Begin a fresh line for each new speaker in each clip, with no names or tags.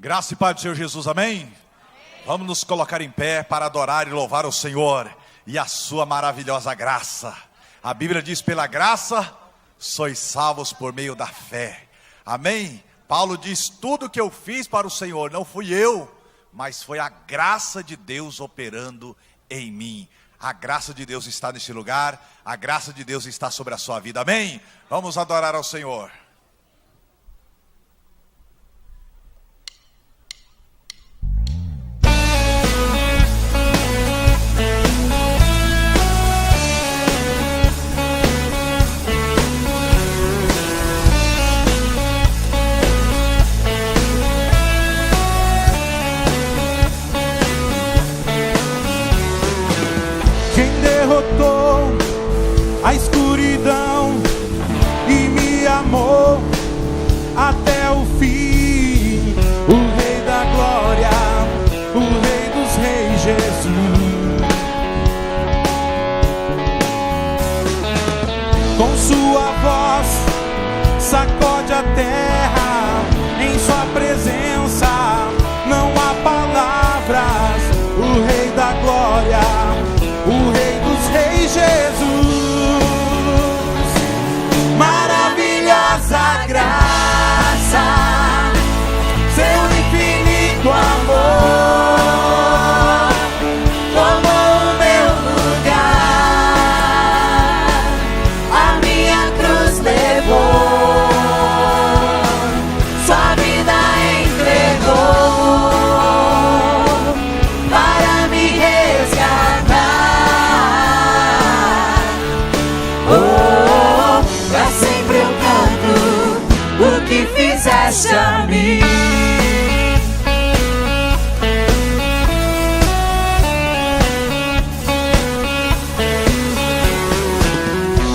Graça e paz do Senhor Jesus, amém? Vamos nos colocar em pé para adorar e louvar o Senhor e a sua maravilhosa graça. A Bíblia diz: pela graça sois salvos por meio da fé, amém? Paulo diz: tudo que eu fiz para o Senhor não fui eu, mas foi a graça de Deus operando em mim. A graça de Deus está neste lugar, a graça de Deus está sobre a sua vida, amém? Vamos adorar ao Senhor.
A escuridão e me amou até o fim. O Rei da Glória, o Rei dos Reis, Jesus. Com sua voz sacode a terra, em sua presença não há palavras. O Rei da Glória, o Rei dos Reis, Jesus. Maravilhosa graça, seu infinito amor, tomou o meu lugar, a minha cruz levou, sua vida entregou para me resgatar. Pra sempre eu canto o que fizeste a mim.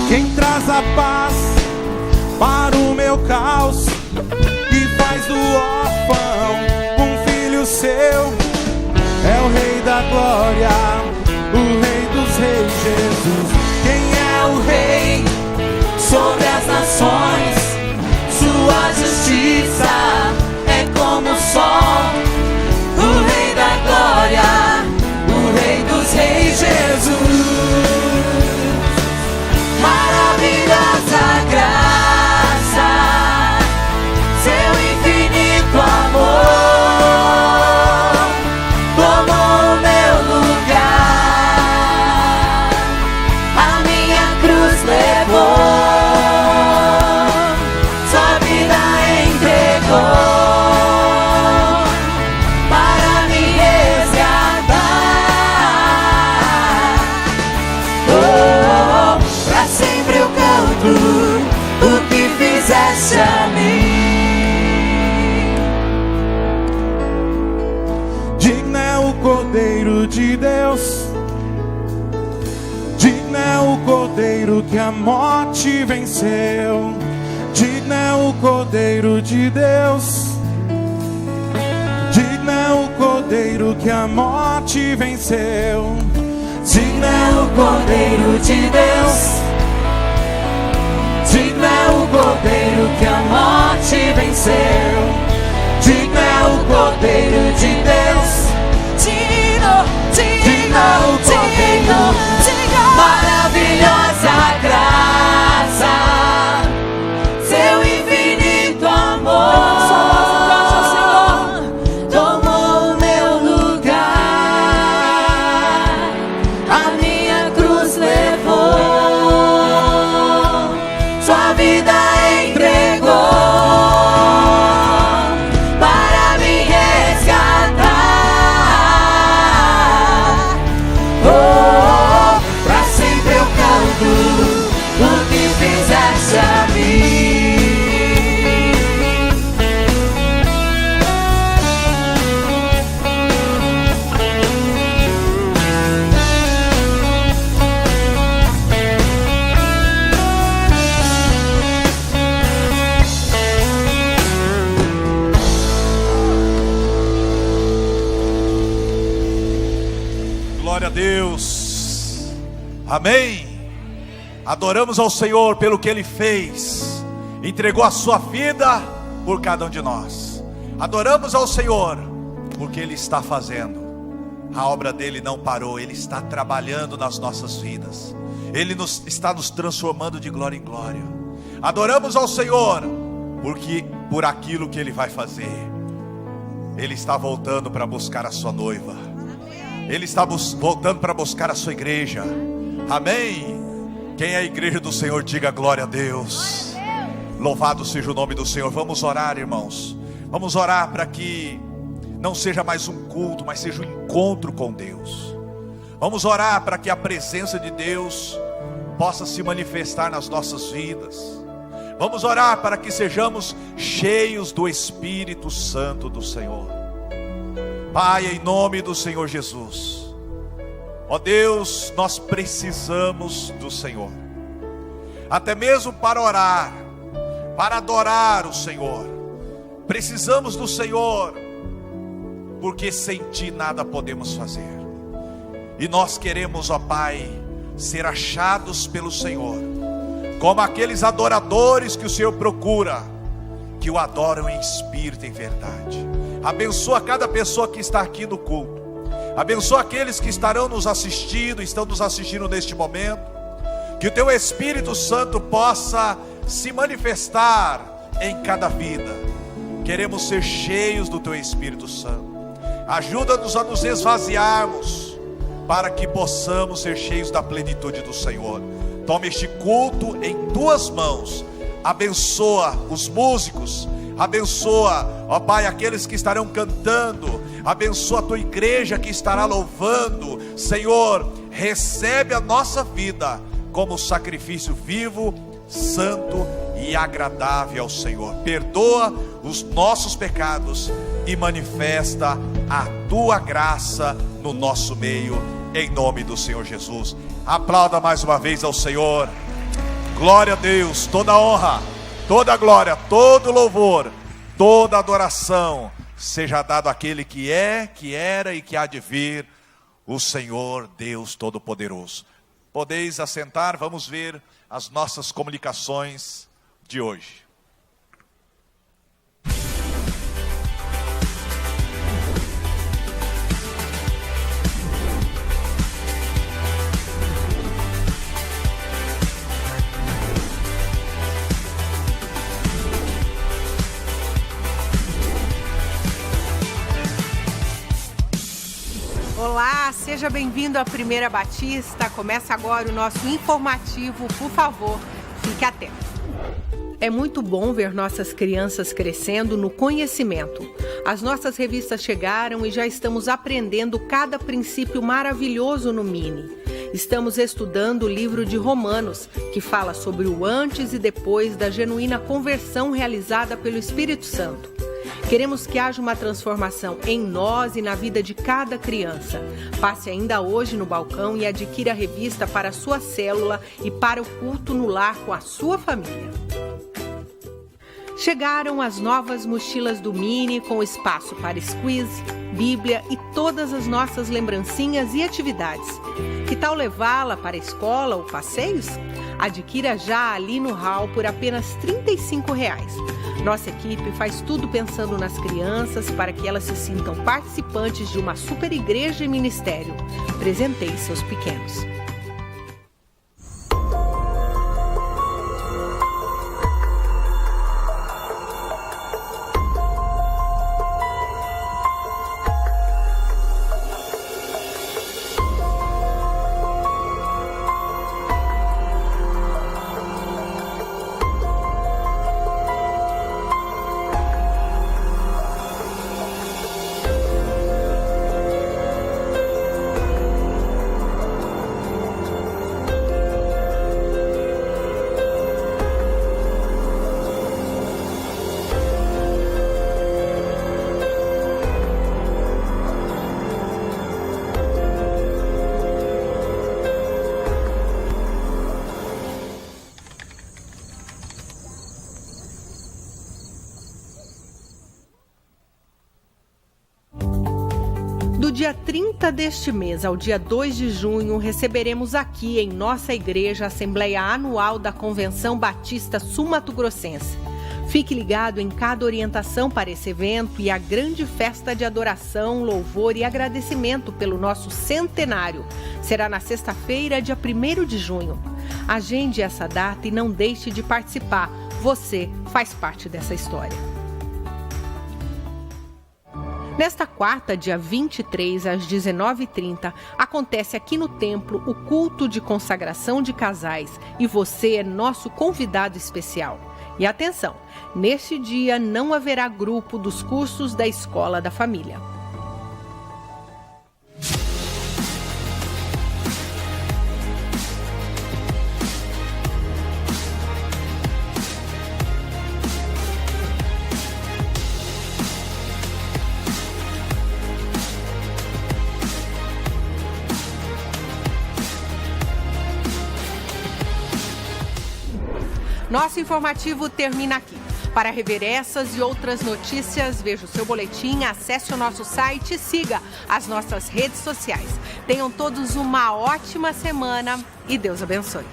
Quem traz a paz para o meu caos e faz do órfão um filho seu, é o Rei da Glória, o Rei dos Reis, Jesus. Quem é o Rei sobre as nações? Sua justiça é como o sol. O Rei da Glória, o Rei dos Reis, Jesus. Maravilhosa graça, seu infinito amor, tomou o meu lugar, a minha cruz levou, sua vida entregou para me resgatar. Pra sempre eu canto o que fizeste a mim. Digno é o Cordeiro de Deus, digno é o Cordeiro que a morte venceu. Digno é o Cordeiro de Deus, digno é o Cordeiro que a morte venceu. Digno é o Cordeiro de Deus, digno é o Cordeiro que a morte venceu. Digno é o Cordeiro de Deus, digno é o Cordeiro. Maravilhosa graça, seu infinito amor, tomou o meu lugar, a minha cruz levou, sua vida entregou para me resgatar. Pra sempre eu canto o que fizeste a mim.
Glória a Deus, amém. Adoramos ao Senhor pelo que Ele fez, entregou a sua vida por cada um de nós. Adoramos ao Senhor, porque Ele está fazendo. A obra dele não parou, Ele está trabalhando nas nossas vidas. Ele está nos transformando de glória em glória. Adoramos ao Senhor, porque por aquilo que Ele vai fazer. Ele está voltando para buscar a sua noiva. Ele está voltando para buscar a sua igreja. Amém? Quem é a igreja do Senhor, diga glória a Deus. Louvado seja o nome do Senhor. Vamos orar, irmãos. Vamos orar para que não seja mais um culto, mas seja um encontro com Deus. Vamos orar para que a presença de Deus possa se manifestar nas nossas vidas. Vamos orar para que sejamos cheios do Espírito Santo do Senhor. Pai, em nome do Senhor Jesus, ó Deus, nós precisamos do Senhor, até mesmo para orar, para adorar o Senhor. Precisamos do Senhor, porque sem Ti nada podemos fazer. E nós queremos, ó Pai, ser achados pelo Senhor, como aqueles adoradores que o Senhor procura, que o adoram em espírito e em verdade. Abençoa cada pessoa que está aqui no culto. Abençoa aqueles que estarão nos assistindo, estão nos assistindo neste momento. Que o Teu Espírito Santo possa se manifestar em cada vida. Queremos ser cheios do Teu Espírito Santo. Ajuda-nos a nos esvaziarmos, para que possamos ser cheios da plenitude do Senhor. Toma este culto em Tuas mãos. Abençoa os músicos. Abençoa, ó Pai, aqueles que estarão cantando. Abençoa a Tua igreja que estará louvando. Senhor, recebe a nossa vida como sacrifício vivo, santo e agradável ao Senhor. Perdoa os nossos pecados e manifesta a Tua graça no nosso meio, em nome do Senhor Jesus. Aplauda mais uma vez ao Senhor. Glória a Deus. Toda honra, toda glória, todo louvor, toda adoração seja dado àquele que é, que era e que há de vir, o Senhor Deus Todo-Poderoso. Podeis assentar, vamos ver as nossas comunicações de hoje.
Olá, seja bem-vindo à Primeira Batista. Começa agora o nosso informativo, por favor, fique atento. É muito bom ver nossas crianças crescendo no conhecimento. As nossas revistas chegaram e já estamos aprendendo cada princípio maravilhoso no Mini. Estamos estudando o livro de Romanos, que fala sobre o antes e depois da genuína conversão realizada pelo Espírito Santo. Queremos que haja uma transformação em nós e na vida de cada criança. Passe ainda hoje no balcão e adquira a revista para a sua célula e para o culto no lar com a sua família. Chegaram as novas mochilas do Mini com espaço para squeeze, Bíblia e todas as nossas lembrancinhas e atividades. Que tal levá-la para a escola ou passeios? Adquira já ali no hall por apenas R$ 35. Nossa equipe faz tudo pensando nas crianças para que elas se sintam participantes de uma super igreja e ministério. Presenteie seus pequenos. Do dia 30 deste mês ao dia 2 de junho, receberemos aqui em nossa igreja a Assembleia Anual da Convenção Batista Sul-Mato Grossense. Fique ligado em cada orientação para esse evento e a grande festa de adoração, louvor e agradecimento pelo nosso centenário. Será na sexta-feira, dia 1º de junho. Agende essa data e não deixe de participar. Você faz parte dessa história. Nesta quarta, dia 23, às 19h30, acontece aqui no templo o culto de consagração de casais e você é nosso convidado especial. E atenção, neste dia não haverá grupo dos cursos da Escola da Família. Nosso informativo termina aqui. Para rever essas e outras notícias, veja o seu boletim, acesse o nosso site e siga as nossas redes sociais. Tenham todos uma ótima semana e Deus abençoe.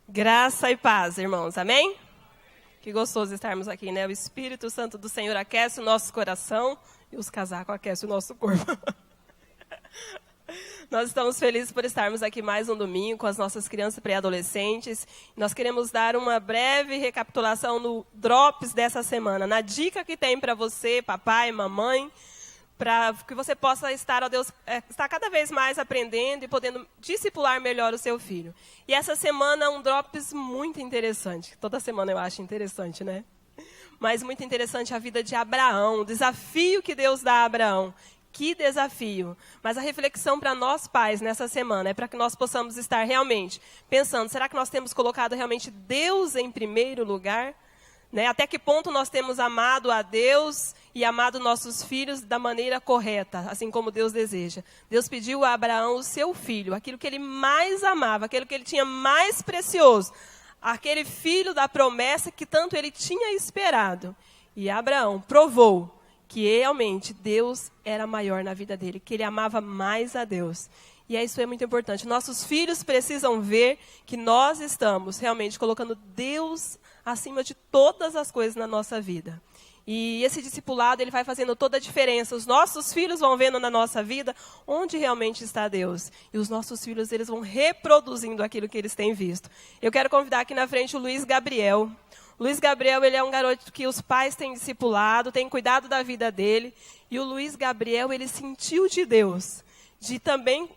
Graça e paz, irmãos. Amém? Que gostoso estarmos aqui, né? O Espírito Santo do Senhor aquece o nosso coração e os casacos aquecem o nosso corpo. Nós estamos felizes por estarmos aqui mais um domingo com as nossas crianças pré-adolescentes. Nós queremos dar uma breve recapitulação no Drops dessa semana, na dica que tem para você, papai, mamãe, para que você possa estar cada vez mais aprendendo e podendo discipular melhor o seu filho. E essa semana um Drops muito interessante. Toda semana eu acho interessante, né? Mas muito interessante a vida de Abraão, o desafio que Deus dá a Abraão. Que desafio. Mas a reflexão para nós pais nessa semana é para que nós possamos estar realmente pensando, será que nós temos colocado realmente Deus em primeiro lugar? Né? Até que ponto nós temos amado a Deus e amado nossos filhos da maneira correta, assim como Deus deseja. Deus pediu a Abraão o seu filho, aquilo que ele mais amava, aquilo que ele tinha mais precioso, aquele filho da promessa que tanto ele tinha esperado. E Abraão provou que realmente Deus era maior na vida dele, que ele amava mais a Deus. E isso é muito importante. Nossos filhos precisam ver que nós estamos realmente colocando Deus acima de todas as coisas na nossa vida. E esse discipulado, ele vai fazendo toda a diferença. Os nossos filhos vão vendo na nossa vida onde realmente está Deus. E os nossos filhos, eles vão reproduzindo aquilo que eles têm visto. Eu quero convidar aqui na frente o Luiz Gabriel. O Luiz Gabriel, ele é um garoto que os pais têm discipulado, têm cuidado da vida dele. E o Luiz Gabriel, ele sentiu de Deus, de também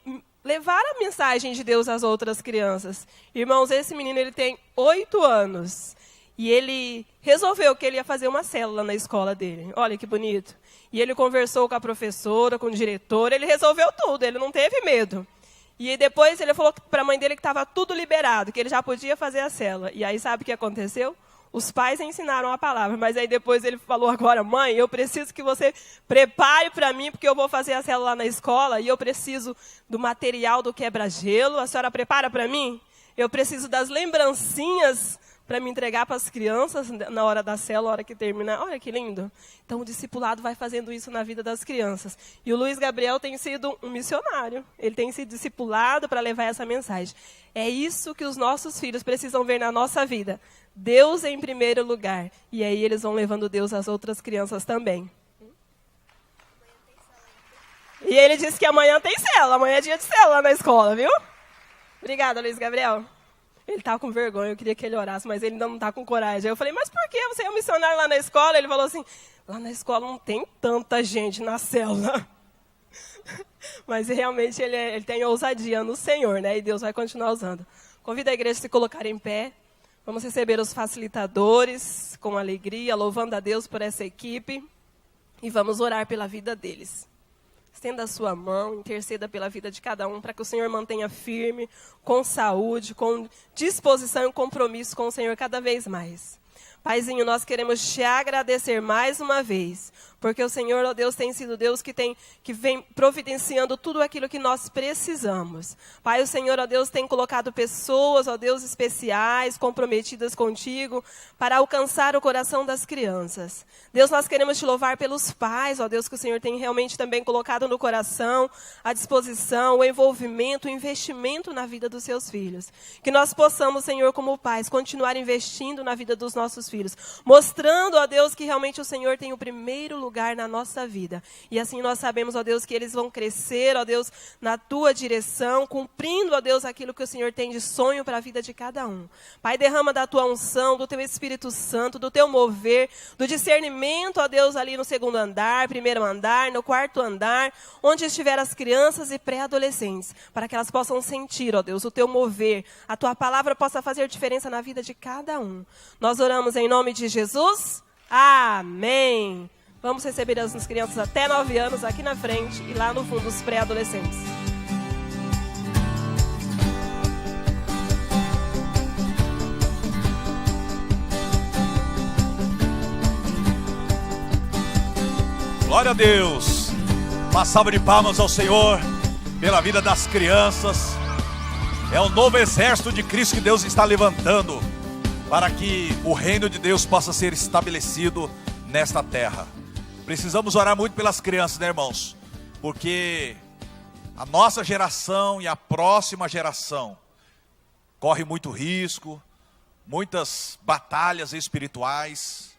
levar a mensagem de Deus às outras crianças. Irmãos, esse menino, ele tem 8 anos. E ele resolveu que ele ia fazer uma célula na escola dele. Olha que bonito. E ele conversou com a professora, com o diretor, ele resolveu tudo, ele não teve medo. E depois ele falou para a mãe dele que estava tudo liberado, que ele já podia fazer a célula. E aí sabe o que aconteceu? Os pais ensinaram a palavra, mas aí depois ele falou agora, mãe, eu preciso que você prepare para mim, porque eu vou fazer a célula lá na escola e eu preciso do material do quebra-gelo, a senhora prepara para mim? Eu preciso das lembrancinhas para me entregar para as crianças na hora da célula, na hora que terminar. Olha que lindo. Então, o discipulado vai fazendo isso na vida das crianças. E o Luiz Gabriel tem sido um missionário. Ele tem sido discipulado para levar essa mensagem. É isso que os nossos filhos precisam ver na nossa vida. Deus em primeiro lugar. E aí eles vão levando Deus às outras crianças também. E ele disse que amanhã tem célula. Amanhã é dia de célula na escola, viu? Obrigada, Luiz Gabriel. Ele estava com vergonha, eu queria que ele orasse, mas ele ainda não está com coragem. Aí eu falei, mas por que você é um missionário lá na escola? Ele falou assim, lá na escola não tem tanta gente na célula. Mas realmente ele tem ousadia no Senhor, né? E Deus vai continuar usando. Convido a igreja a se colocar em pé. Vamos receber os facilitadores com alegria, louvando a Deus por essa equipe. E vamos orar pela vida deles. Estenda a sua mão, interceda pela vida de cada um, para que o Senhor mantenha firme, com saúde, com disposição e compromisso com o Senhor cada vez mais. Paizinho, nós queremos te agradecer mais uma vez, porque o Senhor, ó Deus, tem sido Deus que vem providenciando tudo aquilo que nós precisamos. Pai, o Senhor, ó Deus, tem colocado pessoas, ó Deus, especiais, comprometidas contigo, para alcançar o coração das crianças. Deus, nós queremos te louvar pelos pais, ó Deus, que o Senhor tem realmente também colocado no coração, à disposição, o envolvimento, o investimento na vida dos seus filhos. Que nós possamos, Senhor, como pais, continuar investindo na vida dos nossos filhos, mostrando, ó Deus, que realmente o Senhor tem o primeiro lugar na nossa vida. E assim nós sabemos, ó Deus, que eles vão crescer, ó Deus, na tua direção, cumprindo, ó Deus, aquilo que o Senhor tem de sonho para a vida de cada um. Pai, derrama da tua unção, do teu Espírito Santo, do teu mover, do discernimento, ó Deus, ali no segundo andar, primeiro andar, no quarto andar, onde estiver as crianças e pré-adolescentes, para que elas possam sentir, ó Deus, o teu mover, a tua palavra possa fazer diferença na vida de cada um. Nós oramos em nome de Jesus. Amém. Vamos receber as crianças até 9 anos aqui na frente e lá no fundo os pré-adolescentes.
Glória a Deus. Uma salva de palmas ao Senhor pela vida das crianças. É um novo exército de Cristo que Deus está levantando para que o reino de Deus possa ser estabelecido nesta terra. Precisamos orar muito pelas crianças, né, irmãos? Porque a nossa geração e a próxima geração corre muito risco, muitas batalhas espirituais.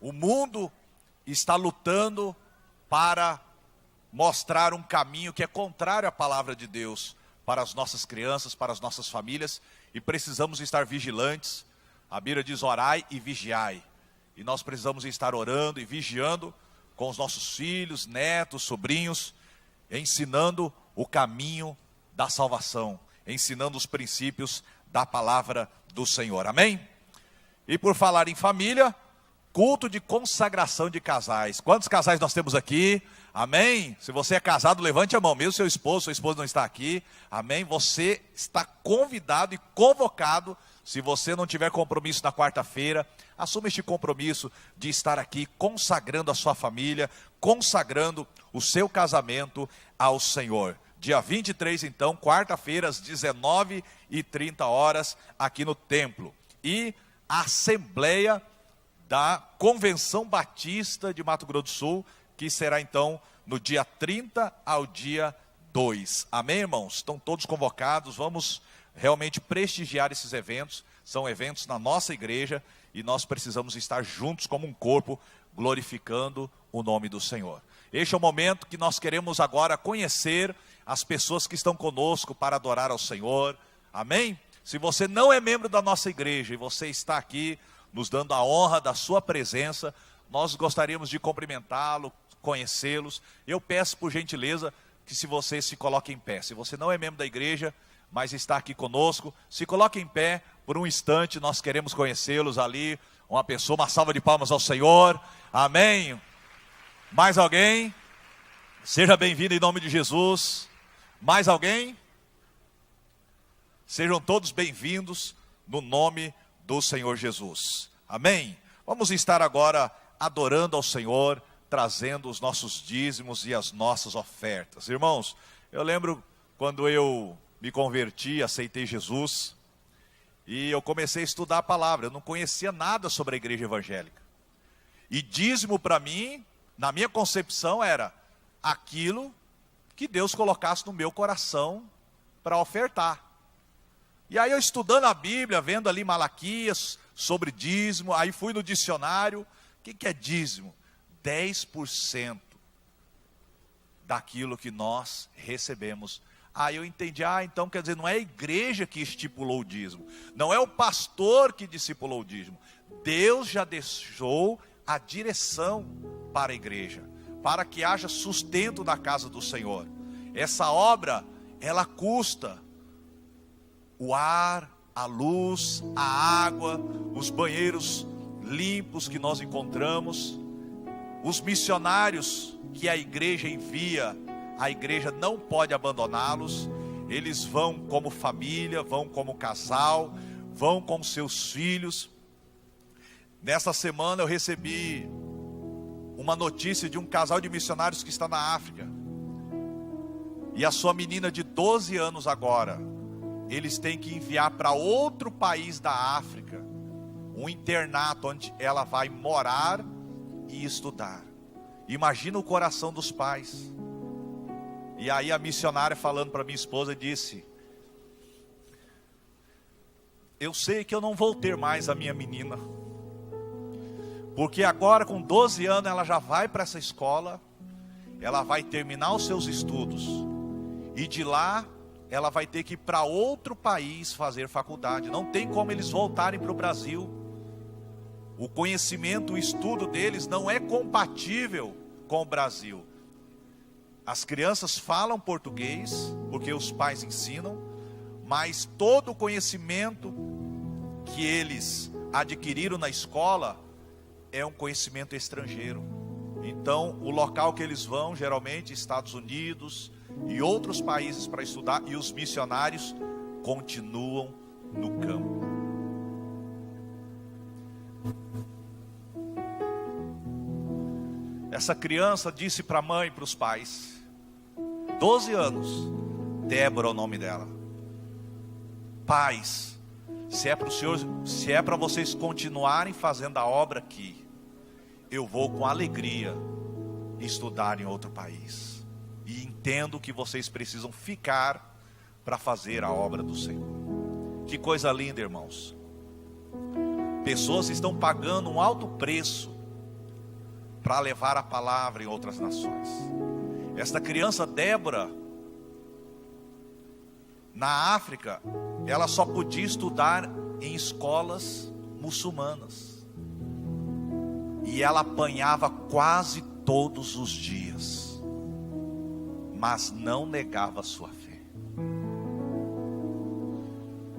O mundo está lutando para mostrar um caminho que é contrário à palavra de Deus para as nossas crianças, para as nossas famílias, e precisamos estar vigilantes. A Bíblia diz: orai e vigiai. E nós precisamos estar orando e vigiando com os nossos filhos, netos, sobrinhos, ensinando o caminho da salvação, ensinando os princípios da palavra do Senhor. Amém? E por falar em família, culto de consagração de casais. Quantos casais nós temos aqui? Amém? Se você é casado, levante a mão. Mesmo sua esposa não está aqui. Amém? Você está convidado e convocado. Se você não tiver compromisso na quarta-feira, assuma este compromisso de estar aqui consagrando a sua família, consagrando o seu casamento ao Senhor. Dia 23, então, quarta-feira, às 19h30, aqui no templo. E a Assembleia da Convenção Batista de Mato Grosso do Sul, que será então no dia 30 ao dia 2. Amém, irmãos? Estão todos convocados, vamos realmente prestigiar esses eventos. São eventos na nossa igreja e nós precisamos estar juntos como um corpo, glorificando o nome do Senhor. Este é o momento que nós queremos agora conhecer as pessoas que estão conosco para adorar ao Senhor. Amém? Se você não é membro da nossa igreja e você está aqui nos dando a honra da sua presença, nós gostaríamos de cumprimentá-lo, conhecê-los. Eu peço por gentileza que se você se coloque em pé. Se você não é membro da igreja, mas está aqui conosco, se coloque em pé por um instante, nós queremos conhecê-los ali. Uma pessoa, uma salva de palmas ao Senhor. Amém. Mais alguém? Seja bem-vindo em nome de Jesus. Mais alguém? Sejam todos bem-vindos no nome do Senhor Jesus. Amém? Vamos estar agora adorando ao Senhor, trazendo os nossos dízimos e as nossas ofertas. Irmãos, eu lembro quando eu me converti, aceitei Jesus, e eu comecei a estudar a palavra. Eu não conhecia nada sobre a igreja evangélica. E dízimo para mim, na minha concepção, era aquilo que Deus colocasse no meu coração para ofertar. E aí eu estudando a Bíblia, vendo ali Malaquias sobre dízimo, aí fui no dicionário. O que é dízimo? 10% daquilo que nós recebemos. Aí eu entendi, então quer dizer, não é a igreja que estipulou o dízimo, não é o pastor que discipulou o dízimo. Deus já deixou a direção para a igreja, para que haja sustento na casa do Senhor. Essa obra, ela custa o ar, a luz, a água, os banheiros limpos que nós encontramos, os missionários que a igreja envia. A igreja não pode abandoná-los. Eles vão como família, vão como casal, vão com seus filhos. Nessa semana eu recebi uma notícia de um casal de missionários que está na África. E a sua menina de 12 anos agora, eles têm que enviar para outro país da África, um internato onde ela vai morar e estudar. Imagina o coração dos pais. E aí a missionária, falando para minha esposa, disse: eu sei que eu não vou ter mais a minha menina, porque agora com 12 anos ela já vai para essa escola, ela vai terminar os seus estudos, e de lá ela vai ter que ir para outro país fazer faculdade. Não tem como eles voltarem para o Brasil. O conhecimento, o estudo deles não é compatível com o Brasil. As crianças falam português, porque os pais ensinam, mas todo o conhecimento que eles adquiriram na escola é um conhecimento estrangeiro. Então, o local que eles vão, geralmente, Estados Unidos e outros países para estudar, e os missionários continuam no campo. Essa criança disse para a mãe e para os pais, 12 anos, Débora é o nome dela: pais, se é para vocês continuarem fazendo a obra aqui, eu vou com alegria estudar em outro país. E entendo que vocês precisam ficar para fazer a obra do Senhor. Que coisa linda, irmãos. Pessoas estão pagando um alto preço para levar a palavra em outras nações. Esta criança Débora, na África, ela só podia estudar em escolas muçulmanas. E ela apanhava quase todos os dias, mas não negava a sua fé.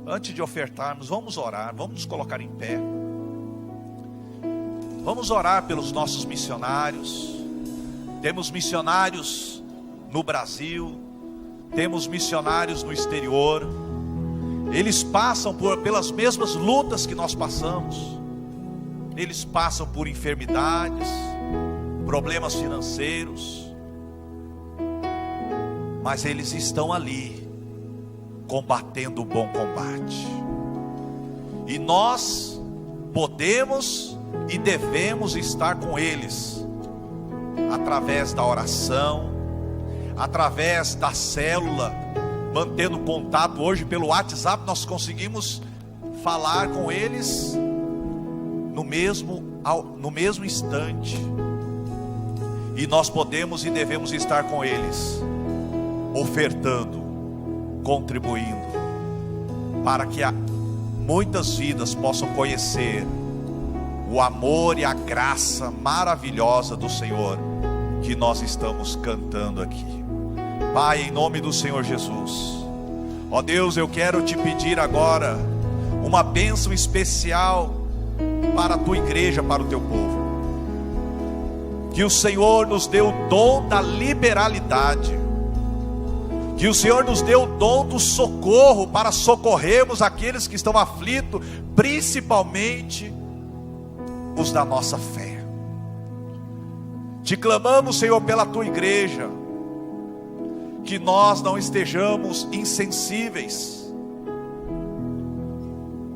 Antes de ofertarmos, vamos orar, vamos nos colocar em pé. Vamos orar pelos nossos missionários. Temos missionários no Brasil, temos missionários no exterior. Eles passam pelas mesmas lutas que nós passamos. Eles passam por enfermidades, problemas financeiros, mas eles estão ali, combatendo o bom combate. E nós podemos e devemos estar com eles, através da oração, através da célula, mantendo contato. Hoje pelo WhatsApp nós conseguimos falar com eles no mesmo instante. E nós podemos e devemos estar com eles, ofertando, contribuindo, para que muitas vidas possam conhecer o amor e a graça maravilhosa do Senhor, que nós estamos cantando aqui. Pai, em nome do Senhor Jesus, ó Deus, eu quero te pedir agora uma bênção especial para a tua igreja, para o teu povo. Que o Senhor nos dê o dom da liberalidade, que o Senhor nos dê o dom do socorro, para socorrermos aqueles que estão aflitos, principalmente os da nossa fé. Te clamamos, Senhor, pela tua igreja, que nós não estejamos insensíveis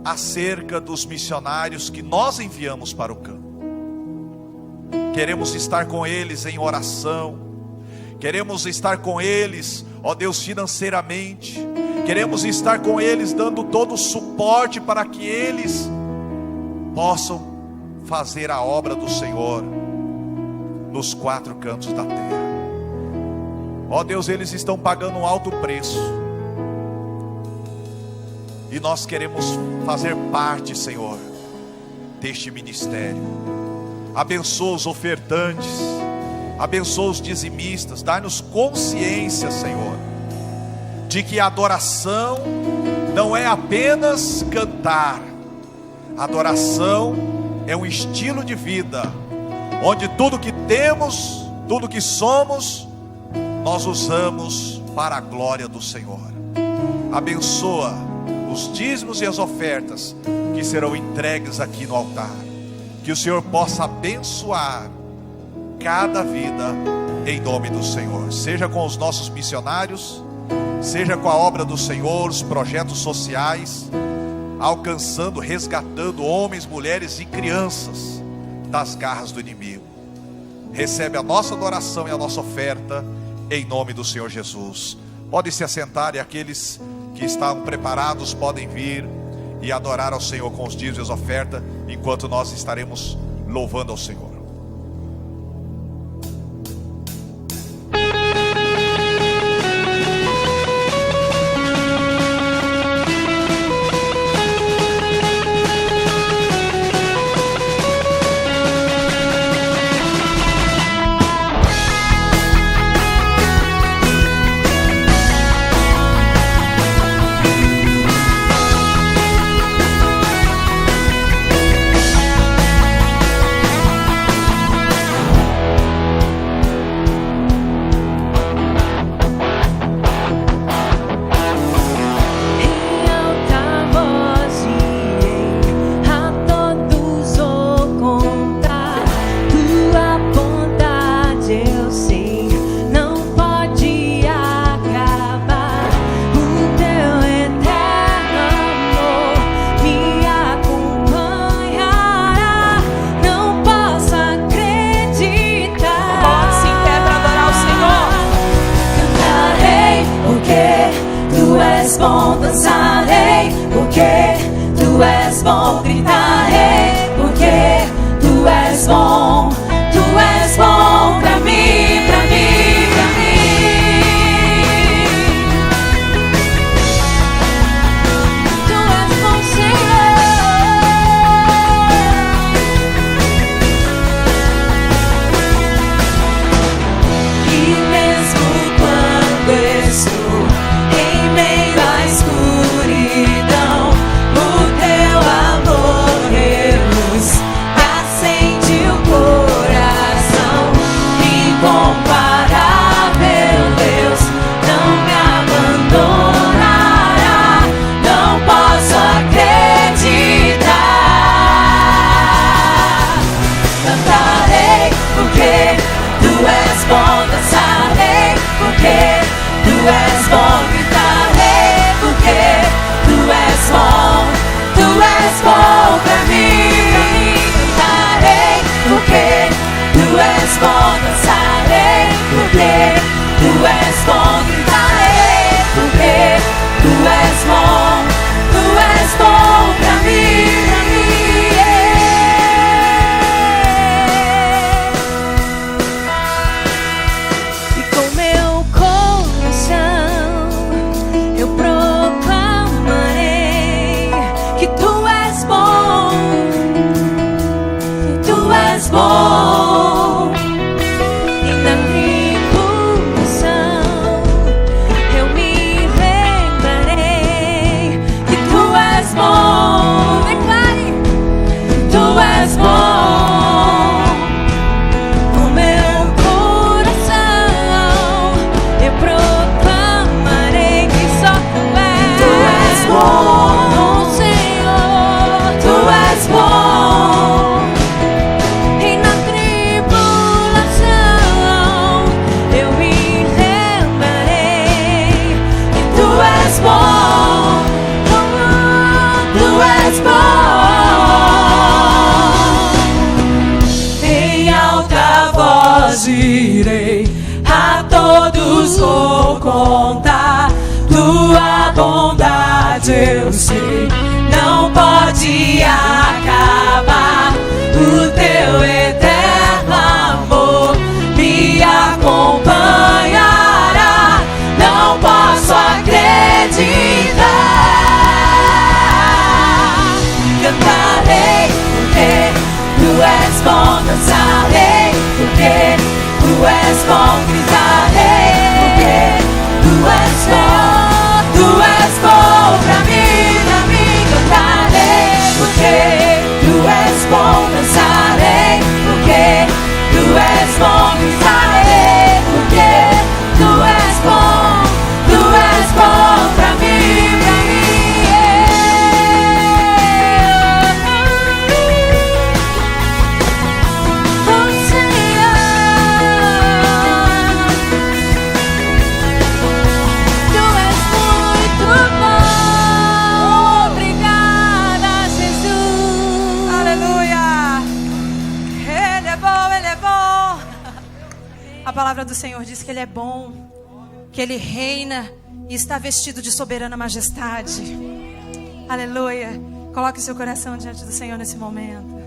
acerca dos missionários que nós enviamos para o campo. Queremos estar com eles em oração, queremos estar com eles, ó Deus, financeiramente, queremos estar com eles dando todo o suporte para que eles possam fazer a obra do Senhor nos 4 cantos da terra. Ó Deus, eles estão pagando um alto preço, e nós queremos fazer parte, Senhor, deste ministério. Abençoa os ofertantes, abençoa os dizimistas, dá-nos consciência, Senhor, de que a adoração não é apenas cantar. Adoração é um estilo de vida, onde tudo que temos, tudo que somos, nós usamos para a glória do Senhor. Abençoa os dízimos e as ofertas que serão entregues aqui no altar. que o Senhor possa abençoar cada vida em nome do Senhor, seja com os nossos missionários, seja com a obra do Senhor, os projetos sociais, alcançando, resgatando homens, mulheres e crianças das garras do inimigo. Recebe a nossa adoração e a nossa oferta em nome do Senhor Jesus. Podem se assentar, e aqueles que estão preparados podem vir e adorar ao Senhor com os dízimos e as ofertas, enquanto nós estaremos louvando ao Senhor.
Irei a todos vou contar tua bondade, eu sei, não pode acabar. O teu eterno amor me acompanhará, não posso acreditar. Cantarei porque tu és bom, dançarei porque tu és bom, gritarei porque tu és bom pra mim, cantarei porque tu és bom, dançarei porque tu és bom, gritarei porque tu és bom pra mim,
palavra do Senhor diz que Ele é bom, que Ele reina e está vestido de soberana majestade. Aleluia. Coloque o seu coração diante do Senhor nesse momento.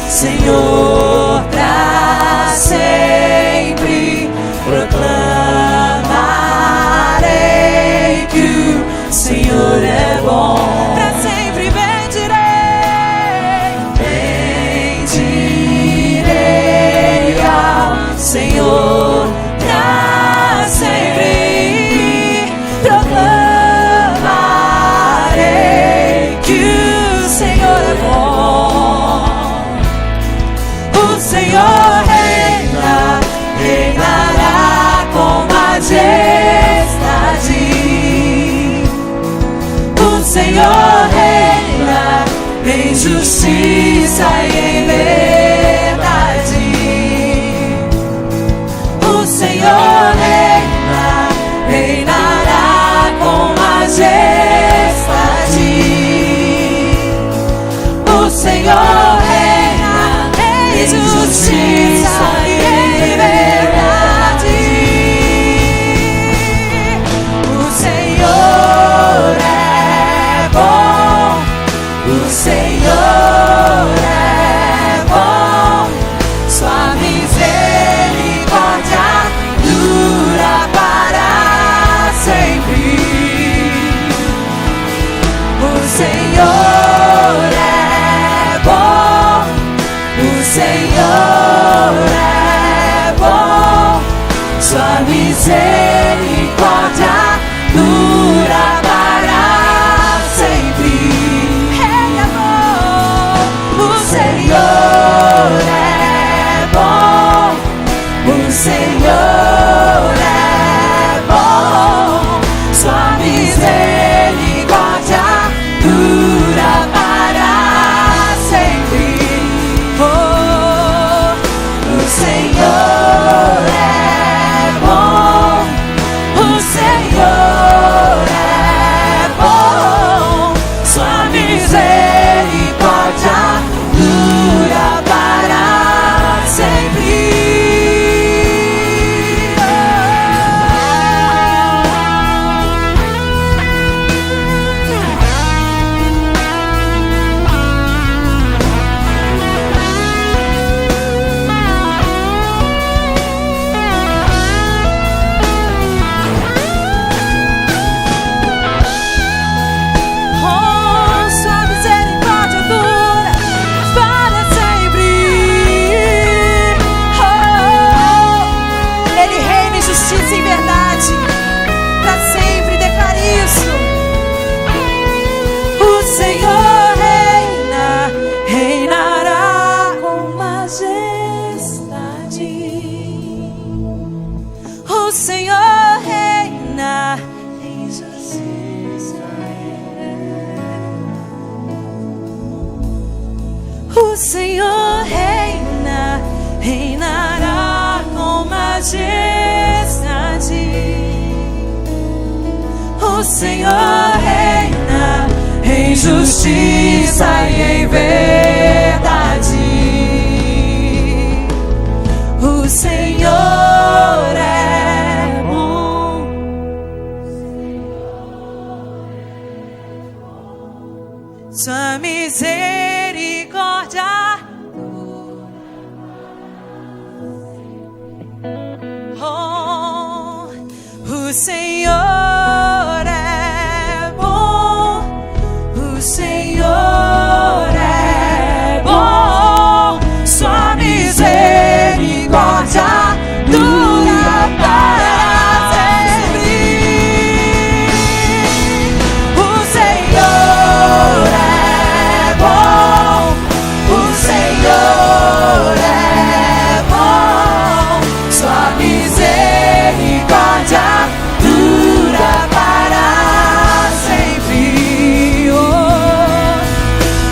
Senhor, pra sempre proclamarei que o Senhor é bom.
Pra sempre
bendirei ao Senhor, pra sempre proclamarei que o Senhor é bom. O Senhor reina, reinará com majestade. O Senhor reina em justiça e em verdade. O Senhor reina, reinará com majestade. O Senhor reina em justiça e em verdade. O Senhor é bom, o Senhor é bom, sua misericórdia dura para sempre. O Senhor é bom, o Senhor é bom, sua misericórdia dura para sempre. Ele é bom, o
O Senhor reina, reinará com majestade. O Senhor reina em justiça e em verdade. O Senhor é bom. Sua misericórdia o Senhor é bom, o Senhor é bom, sua misericórdia dura para sempre. O Senhor é bom, o Senhor é bom, sua misericórdia dura para sempre. Oh,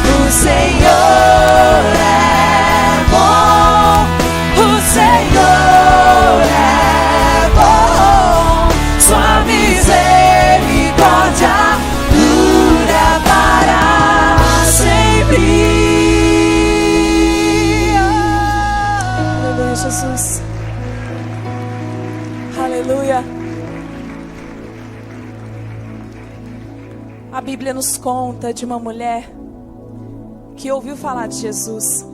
o Senhor é bom, o Senhor é bom, sua misericórdia dura para sempre. Aleluia, Jesus. Aleluia. A Bíblia nos conta de uma mulher que ouviu falar de Jesus.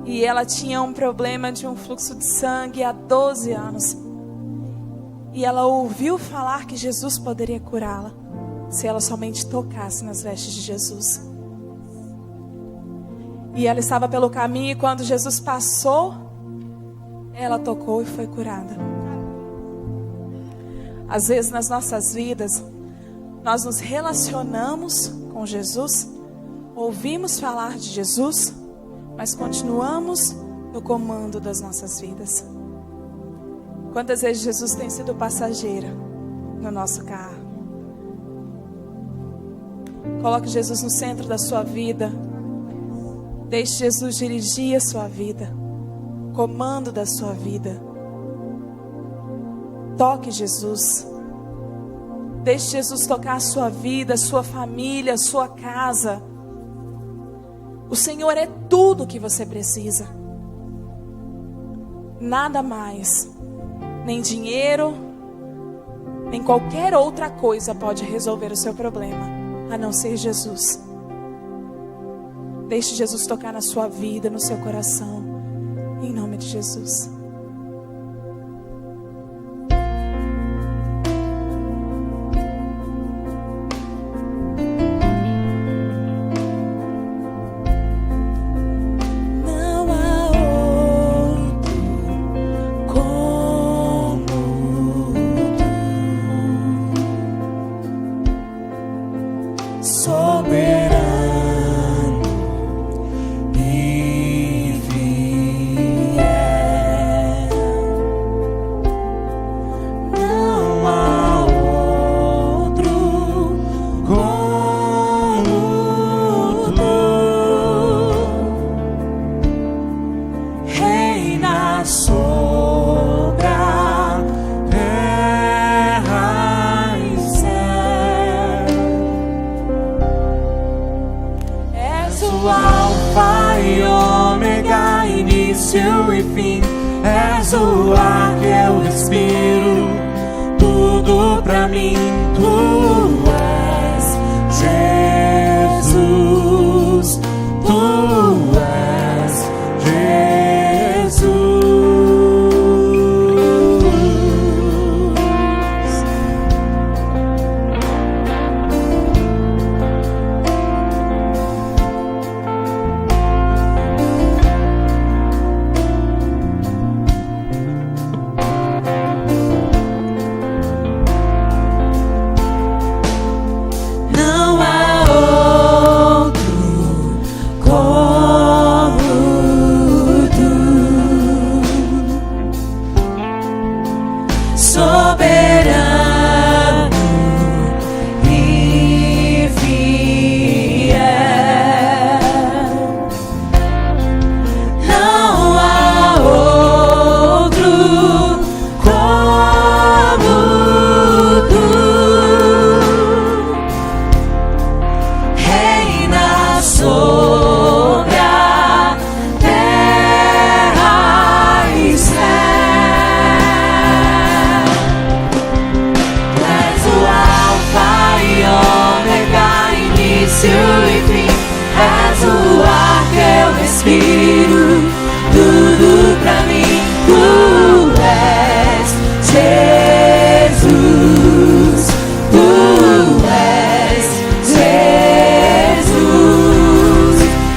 E ela tinha um problema de um fluxo de sangue há 12 anos. E ela ouviu falar que Jesus poderia curá-la, se ela somente tocasse nas vestes de Jesus. E ela estava pelo caminho e quando Jesus passou, ela tocou e foi curada. Às vezes nas nossas vidas, nós nos relacionamos com Jesus, ouvimos falar de Jesus, mas continuamos no comando das nossas vidas. Quantas vezes Jesus tem sido passageiro no nosso carro? Coloque Jesus no centro da sua vida. Deixe Jesus dirigir a sua vida, comando da sua vida. Toque Jesus. Deixe Jesus tocar a sua vida, a sua família, a sua casa. O Senhor é tudo o que você precisa. Nada mais, nem dinheiro, nem qualquer outra coisa pode resolver o seu problema, a não ser Jesus. Deixe Jesus tocar na sua vida, no seu coração, em nome de Jesus.
és o ar que eu respiro, tudo pra mim, tu és Jesus, tu és Jesus,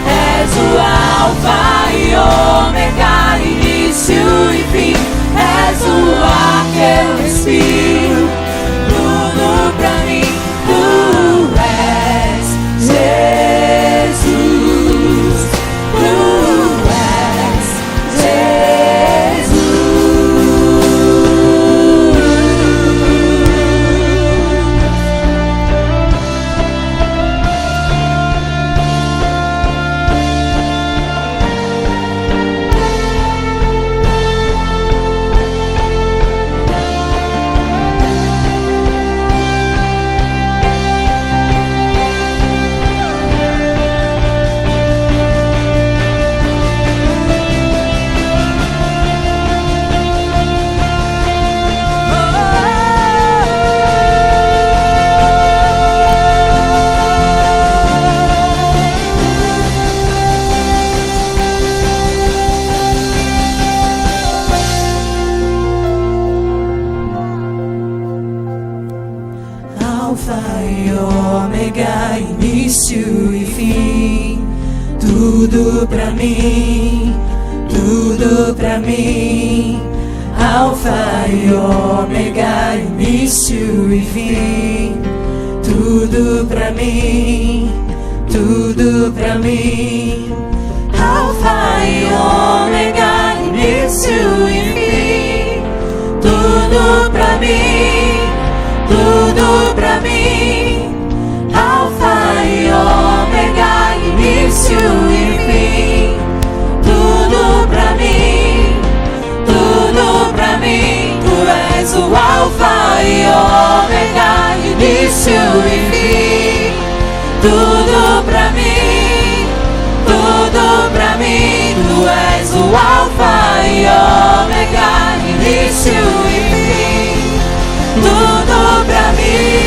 és o Alfa e Ômega, início e fim, és o ar que eu respiro, tudo pra mim, tu és Jesus, tu és Jesus. Alfa e Ômega, início e fim, tudo pra mim, tudo pra mim. Alfa e Ômega, início e fim, tudo pra mim, tudo pra mim. Alfa e Ômega, início e fim, tudo pra mim, tudo pra mim. Alfa e Ômega, início e fim, tudo pra mim, tudo pra mim. Tu és o Alfa e Ômega, início e fim, tudo pra mim, tudo pra mim. Tu és o Alfa e Ômega, início e fim, tudo pra mim.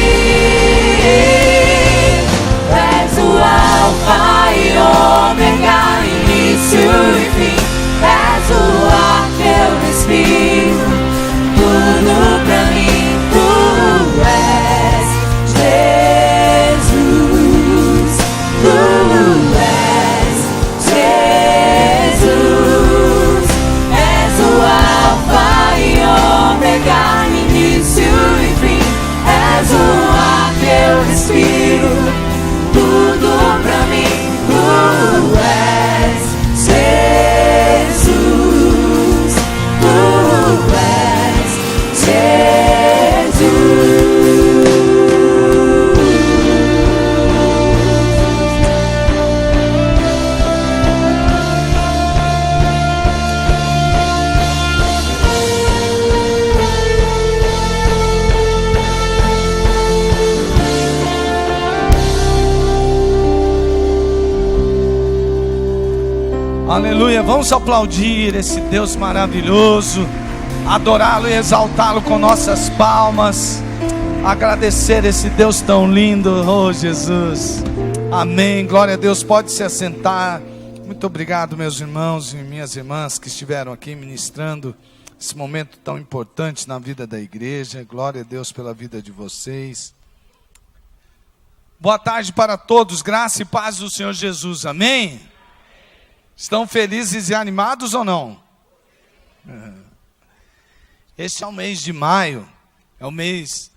És o Alfa e Ômega, início e fim, és o ar que eu respiro, tudo pra mim. Tu és Jesus, tu és Jesus, és o Alfa e Ômega, início e fim, és o ar que eu respiro, tudo pra mim. Tu és Jesus, tu és
Aleluia, vamos aplaudir esse Deus maravilhoso, adorá-lo e exaltá-lo com nossas palmas, agradecer esse Deus tão lindo, oh Jesus, amém, glória a Deus, pode se assentar. Muito obrigado, meus irmãos e minhas irmãs que estiveram aqui ministrando esse momento tão importante na vida da igreja, glória a Deus pela vida de vocês. Boa tarde para todos, graça e paz do Senhor Jesus, amém? Estão felizes e animados ou não? Este é o mês de maio, é o mês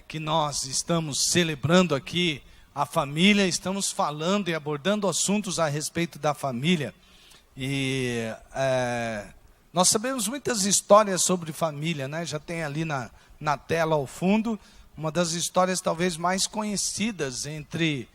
que nós estamos celebrando aqui a família, estamos falando e abordando assuntos a respeito da família. E nós sabemos muitas histórias sobre família, né? Já tem ali na tela ao fundo, uma das histórias talvez mais conhecidas entre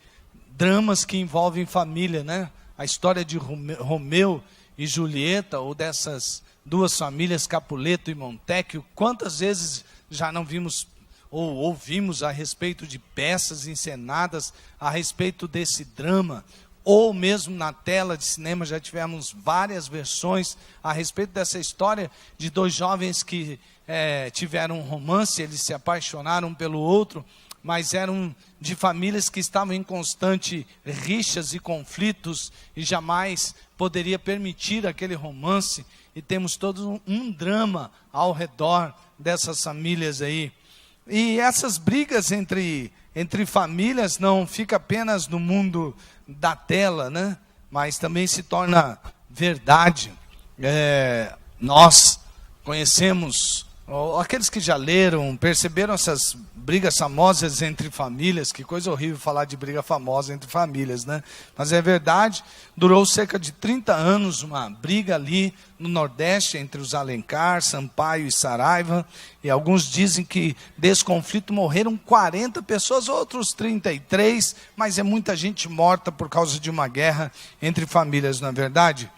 dramas que envolvem família, né? A história de Romeu e Julieta, ou dessas duas famílias, Capuleto e Montecchio. Quantas vezes já não vimos ou ouvimos a respeito de peças encenadas a respeito desse drama, ou mesmo na tela de cinema já tivemos várias versões a respeito dessa história de dois jovens que tiveram um romance, eles se apaixonaram um pelo outro, mas eram de famílias que estavam em constante rixas e conflitos, e jamais poderia permitir aquele romance, e temos todo um drama ao redor dessas famílias aí. E essas brigas entre famílias não fica apenas no mundo da tela, né? Mas também se torna verdade. Nós conhecemos, aqueles que já leram, perceberam essas brigas famosas entre famílias. Que coisa horrível falar de briga famosa entre famílias, né? Mas é verdade, durou cerca de 30 anos uma briga ali no Nordeste entre os Alencar, Sampaio e Saraiva. E alguns dizem que desse conflito morreram 40 pessoas, outros 33, mas é muita gente morta por causa de uma guerra entre famílias, não é verdade?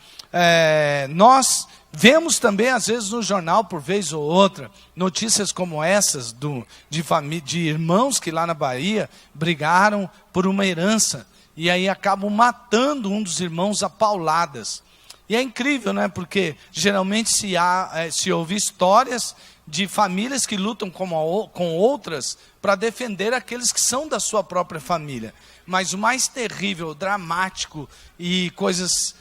Nós vemos também, às vezes, no jornal, por vez ou outra, notícias como essas de irmãos que lá na Bahia brigaram por uma herança, e aí acabam matando um dos irmãos a pauladas. E é incrível, né? Porque geralmente se ouve histórias de famílias que lutam com outras para defender aqueles que são da sua própria família. Mas o mais terrível, dramático e coisas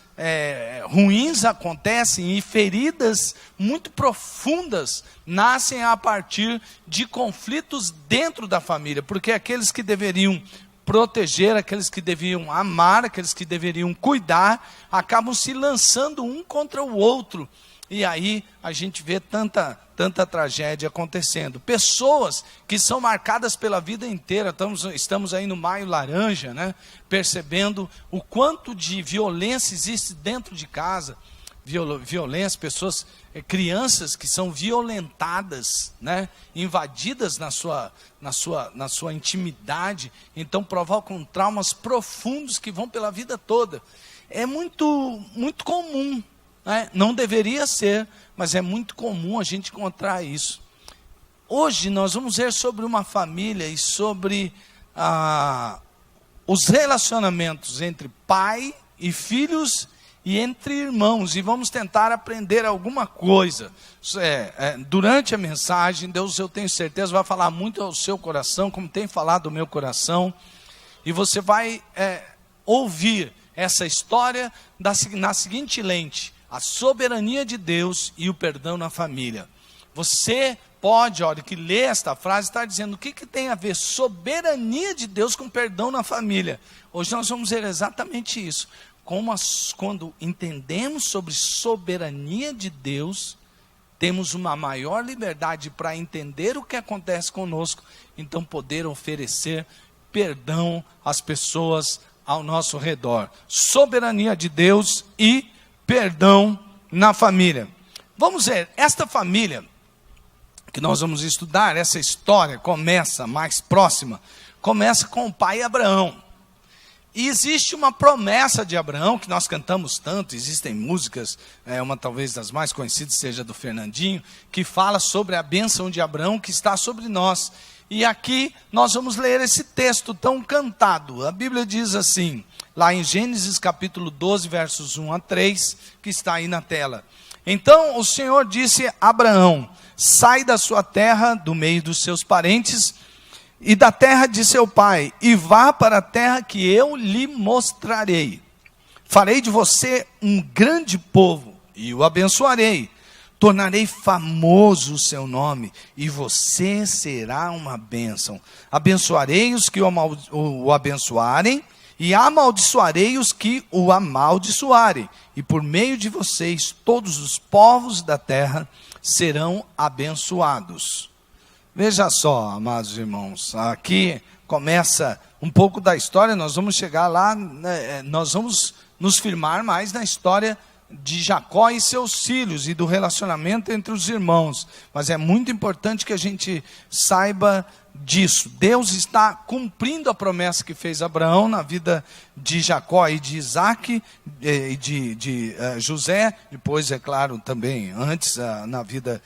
ruins acontecem, e feridas muito profundas nascem a partir de conflitos dentro da família, porque aqueles que deveriam proteger, aqueles que deveriam amar, aqueles que deveriam cuidar, acabam se lançando um contra o outro, e aí a gente vê tanta tragédia acontecendo. Pessoas que são marcadas pela vida inteira. Estamos aí no Maio Laranja, né? Percebendo o quanto de violência existe dentro de casa. Violência, pessoas, crianças que são violentadas, né? Invadidas na sua intimidade, então provocam traumas profundos que vão pela vida toda. É muito comum, né? Não deveria ser, mas é muito comum a gente encontrar isso. Hoje nós vamos ver sobre uma família e sobre os relacionamentos entre pai e filhos e entre irmãos, e vamos tentar aprender alguma coisa. Durante a mensagem, Deus, eu tenho certeza, vai falar muito ao seu coração, como tem falado ao meu coração, e você vai ouvir essa história na seguinte lente: a soberania de Deus e o perdão na família. Você pode, a hora que lê esta frase, estar dizendo: o que tem a ver soberania de Deus com perdão na família? Hoje nós vamos ver exatamente isso. Quando entendemos sobre soberania de Deus, temos uma maior liberdade para entender o que acontece conosco, então poder oferecer perdão às pessoas ao nosso redor. Soberania de Deus e perdão na família. Vamos ver, esta família que nós vamos estudar, essa história começa mais próxima, começa com o pai Abraão. E existe uma promessa de Abraão, que nós cantamos tanto, existem músicas, uma talvez das mais conhecidas seja do Fernandinho, que fala sobre a bênção de Abraão que está sobre nós. E aqui nós vamos ler esse texto tão cantado. A Bíblia diz assim, lá em Gênesis capítulo 12, versos 1 a 3, que está aí na tela. Então o Senhor disse a Abraão: sai da sua terra, do meio dos seus parentes, e da terra de seu pai, e vá para a terra que eu lhe mostrarei. Farei de você um grande povo, e o abençoarei. Tornarei famoso o seu nome, e você será uma bênção. Abençoarei os que o abençoarem, e amaldiçoarei os que o amaldiçoarem. E por meio de vocês, todos os povos da terra serão abençoados. Veja só, amados irmãos, aqui começa um pouco da história. Nós vamos chegar lá, nós vamos nos firmar mais na história de Jacó e seus filhos e do relacionamento entre os irmãos. Mas é muito importante que a gente saiba disso. Deus está cumprindo a promessa que fez Abraão na vida de Jacó e de Isaac e de José, depois, é claro, também antes na vida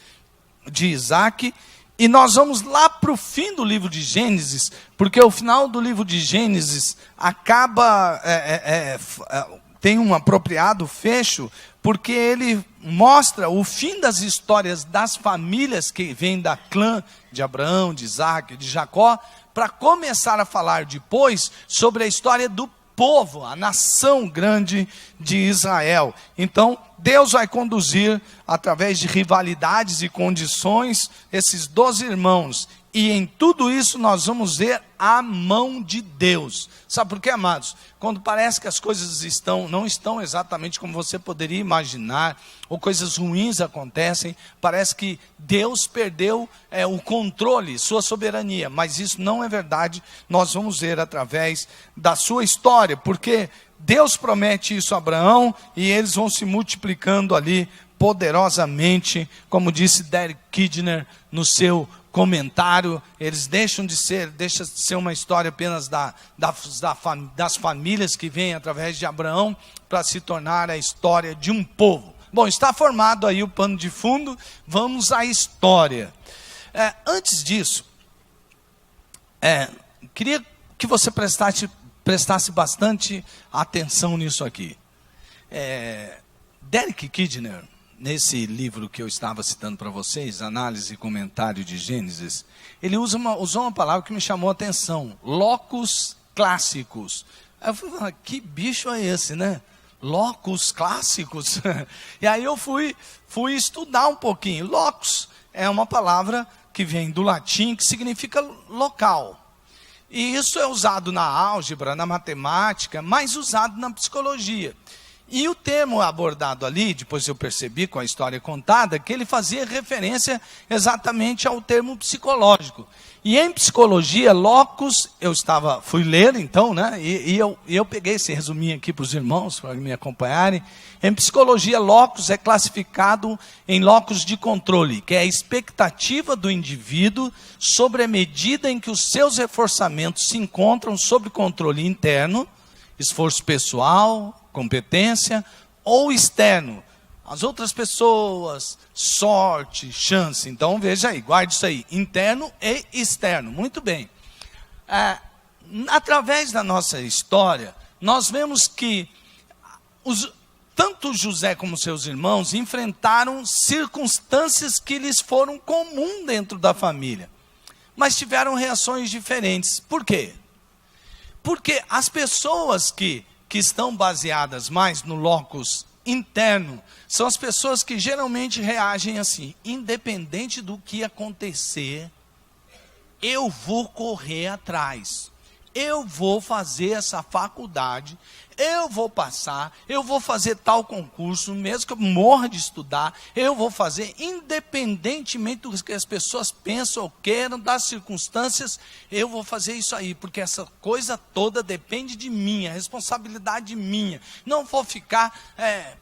de Isaac. E nós vamos lá para o fim do livro de Gênesis, porque o final do livro de Gênesis acaba, tem um apropriado fecho, porque ele mostra o fim das histórias das famílias que vêm da clã de Abraão, de Isaac, de Jacó,
para começar a falar depois sobre a história do povo, a nação grande de Israel. Então, Deus vai conduzir, através de rivalidades e condições, esses 12 irmãos. E em tudo isso nós vamos ver a mão de Deus. Sabe por quê, amados? Quando parece que as coisas não estão exatamente como você poderia imaginar, ou coisas ruins acontecem, parece que Deus perdeu o controle, sua soberania. Mas isso não é verdade. Nós vamos ver através da sua história, porque Deus promete isso a Abraão, e eles vão se multiplicando ali poderosamente, como disse Derek Kidner no seu comentário. Eles deixa de ser uma história apenas das famílias que vêm através de Abraão, para se tornar a história de um povo. Bom, está formado aí o pano de fundo, vamos à história. Antes disso, queria que você prestasse bastante atenção nisso aqui. Derek Kidner, nesse livro que eu estava citando para vocês, Análise e Comentário de Gênesis, ele usou uma palavra que me chamou a atenção: locus clássicos. Aí eu falei, que bicho é esse, né? Locus clássicos? E aí eu fui estudar um pouquinho. Locus é uma palavra que vem do latim, que significa local. E isso é usado na álgebra, na matemática, mais usado na psicologia. E o termo abordado ali, depois eu percebi com a história contada, que ele fazia referência exatamente ao termo psicológico. E em psicologia, locus, fui ler então, né? E eu peguei esse resuminho aqui para os irmãos, para me acompanharem. Em psicologia, locus é classificado em locus de controle, que é a expectativa do indivíduo sobre a medida em que os seus reforçamentos se encontram sob controle interno, esforço pessoal, competência, ou externo, as outras pessoas, sorte, chance. Então veja aí, guarde isso aí, interno e externo. Muito bem. Através da nossa história, nós vemos que tanto José como seus irmãos enfrentaram circunstâncias que lhes foram comuns dentro da família, mas tiveram reações diferentes. Por quê? Porque as pessoas que estão baseadas mais no locus interno são as pessoas que geralmente reagem assim: independente do que acontecer, eu vou correr atrás, eu vou fazer essa faculdade, eu vou passar, eu vou fazer tal concurso, mesmo que eu morra de estudar, eu vou fazer, independentemente do que as pessoas pensam ou queiram, das circunstâncias, eu vou fazer isso aí, porque essa coisa toda depende de mim, a responsabilidade minha, não vou ficar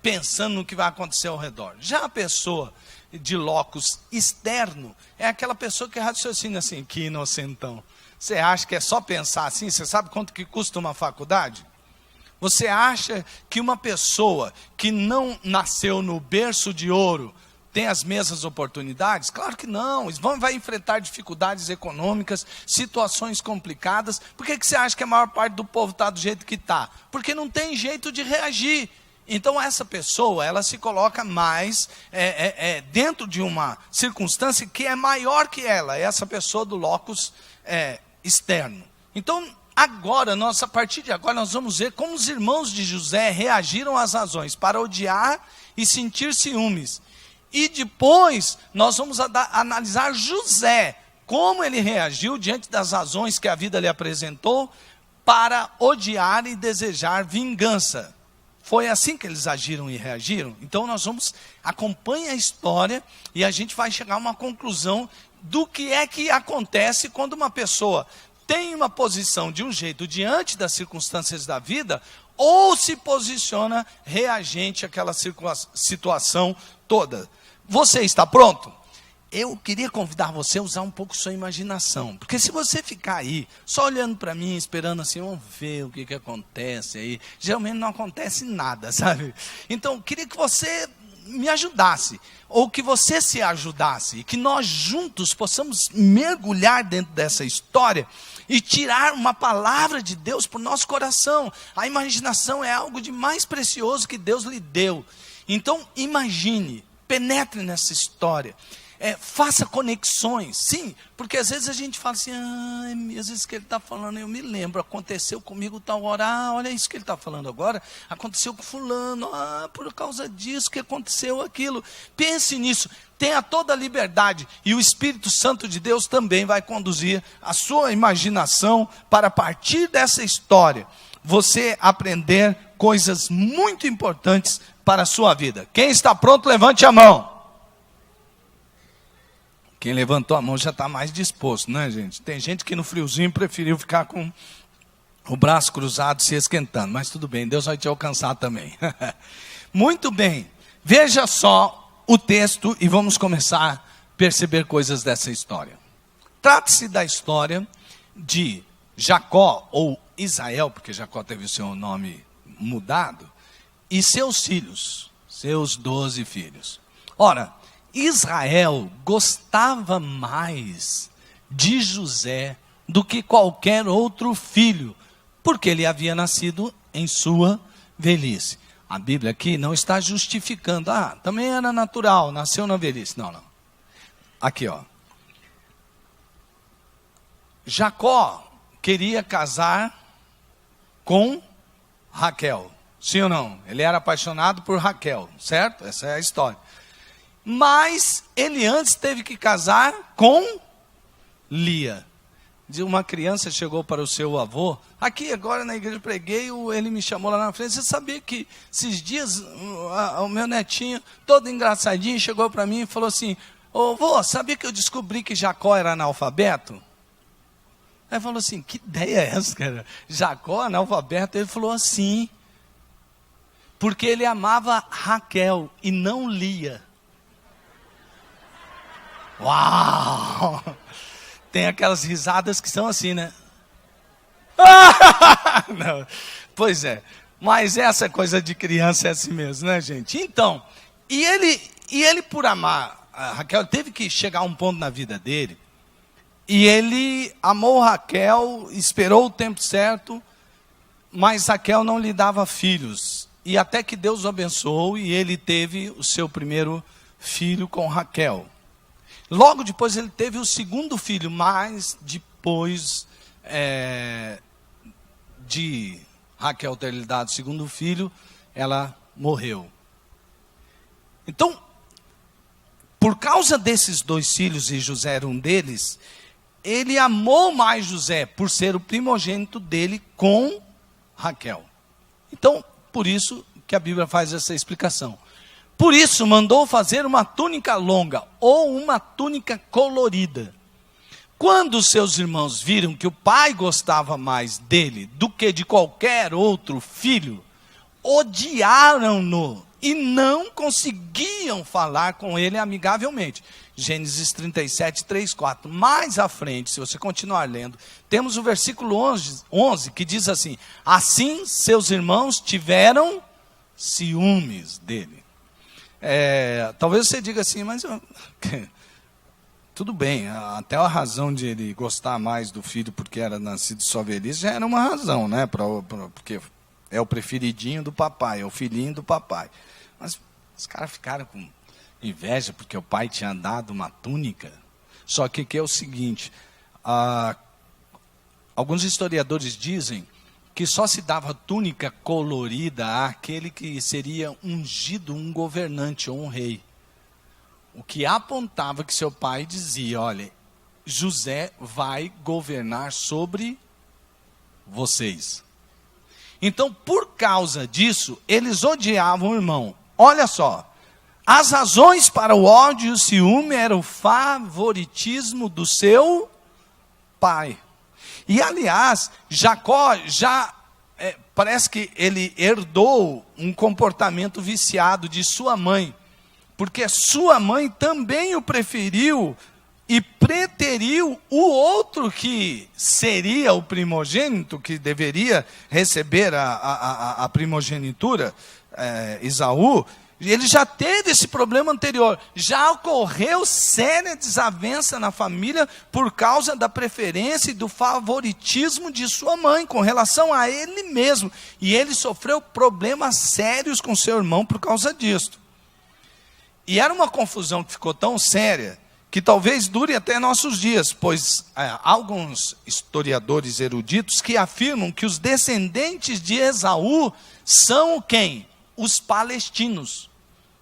pensando no que vai acontecer ao redor. Já a pessoa de locus externo é aquela pessoa que raciocina assim: que inocentão, você acha que é só pensar assim? Você sabe quanto que custa uma faculdade? Você acha que uma pessoa que não nasceu no berço de ouro tem as mesmas oportunidades? Claro que não. Vai enfrentar dificuldades econômicas, situações complicadas. Por que você acha que a maior parte do povo está do jeito que está? Porque não tem jeito de reagir. Então essa pessoa, ela se coloca mais dentro de uma circunstância que é maior que ela. É essa pessoa do locus externo. Então, a partir de agora, nós vamos ver como os irmãos de José reagiram às razões para odiar e sentir ciúmes. E depois, nós vamos analisar José, como ele reagiu diante das razões que a vida lhe apresentou para odiar e desejar vingança. Foi assim que eles agiram e reagiram? Então acompanhe a história e a gente vai chegar a uma conclusão do que é que acontece quando uma pessoa tem uma posição de um jeito diante das circunstâncias da vida, ou se posiciona reagente àquela situação toda. Você está pronto? Eu queria convidar você a usar um pouco sua imaginação, porque se você ficar aí, só olhando para mim, esperando assim, vamos ver o que acontece aí, geralmente não acontece nada, sabe? Então, queria que você me ajudasse, ou que você se ajudasse, e que nós juntos possamos mergulhar dentro dessa história, e tirar uma palavra de Deus para o nosso coração. A imaginação é algo de mais precioso que Deus lhe deu. Então, imagine, penetre nessa história. faça conexões, sim, porque às vezes a gente fala assim, às vezes que ele está falando, eu me lembro, aconteceu comigo tal hora, olha isso que ele está falando agora, aconteceu com fulano, por causa disso que aconteceu aquilo. Pense nisso, tenha toda a liberdade, e o Espírito Santo de Deus também vai conduzir a sua imaginação para, a partir dessa história, você aprender coisas muito importantes para a sua vida. Quem está pronto, levante a mão. Quem levantou a mão já está mais disposto, né, gente? Tem gente que no friozinho preferiu ficar com o braço cruzado se esquentando. Mas tudo bem, Deus vai te alcançar também. Muito bem. Veja só o texto e vamos começar a perceber coisas dessa história. Trata-se da história de Jacó, ou Israel, porque Jacó teve o seu nome mudado, e seus filhos, seus 12 filhos. Ora, Israel gostava mais de José do que qualquer outro filho, porque ele havia nascido em sua velhice. A Bíblia aqui não está justificando, também era natural, nasceu na velhice. Não. Aqui, Jacó queria casar com Raquel, sim ou não? Ele era apaixonado por Raquel, certo? Essa é a história. Mas ele antes teve que casar com Lia. Uma criança chegou para o seu avô, aqui agora na igreja preguei, ele me chamou lá na frente, você sabia que esses dias o meu netinho, todo engraçadinho, chegou para mim e falou assim, vô, sabia que eu descobri que Jacó era analfabeto? Aí falou assim, que ideia é essa, cara? Jacó analfabeto? Ele falou assim, porque ele amava Raquel e não Lia. Uau! Tem aquelas risadas que são assim, né? Não, pois é, mas essa coisa de criança é assim mesmo, né, gente? Então, e ele por amar a Raquel, teve que chegar a um ponto na vida dele, e ele amou Raquel, esperou o tempo certo, mas Raquel não lhe dava filhos, e até que Deus o abençoou, e ele teve o seu primeiro filho com Raquel. Logo depois ele teve o segundo filho, mas depois de Raquel ter lhe dado o segundo filho, ela morreu. Então, por causa desses 2 filhos, e José era um deles, ele amou mais José, por ser o primogênito dele com Raquel. Então, por isso que a Bíblia faz essa explicação. Por isso mandou fazer uma túnica longa, ou uma túnica colorida. Quando os seus irmãos viram que o pai gostava mais dele do que de qualquer outro filho, odiaram-no e não conseguiam falar com ele amigavelmente. Gênesis 37, 3, 4. Mais à frente, se você continuar lendo, temos o versículo 11 que diz assim, assim seus irmãos tiveram ciúmes dele. Talvez você diga assim, mas tudo bem, até a razão de ele gostar mais do filho porque era nascido de sua velhice já era uma razão, né? Porque é o preferidinho do papai, é o filhinho do papai. Mas os caras ficaram com inveja porque o pai tinha dado uma túnica. Só que é o seguinte, alguns historiadores dizem que só se dava túnica colorida àquele que seria ungido um governante ou um rei. O que apontava que seu pai dizia, olha, José vai governar sobre vocês. Então, por causa disso, eles odiavam o irmão. Olha só, as razões para o ódio e o ciúme eram o favoritismo do seu pai. E aliás, Jacó já parece que ele herdou um comportamento viciado de sua mãe, porque sua mãe também o preferiu e preteriu o outro que seria o primogênito, que deveria receber a primogenitura, Esaú. Ele já teve esse problema anterior, já ocorreu séria desavença na família por causa da preferência e do favoritismo de sua mãe com relação a ele mesmo. E ele sofreu problemas sérios com seu irmão por causa disso. E era uma confusão que ficou tão séria que talvez dure até nossos dias, pois há alguns historiadores eruditos que afirmam que os descendentes de Esaú são quem? Os palestinos.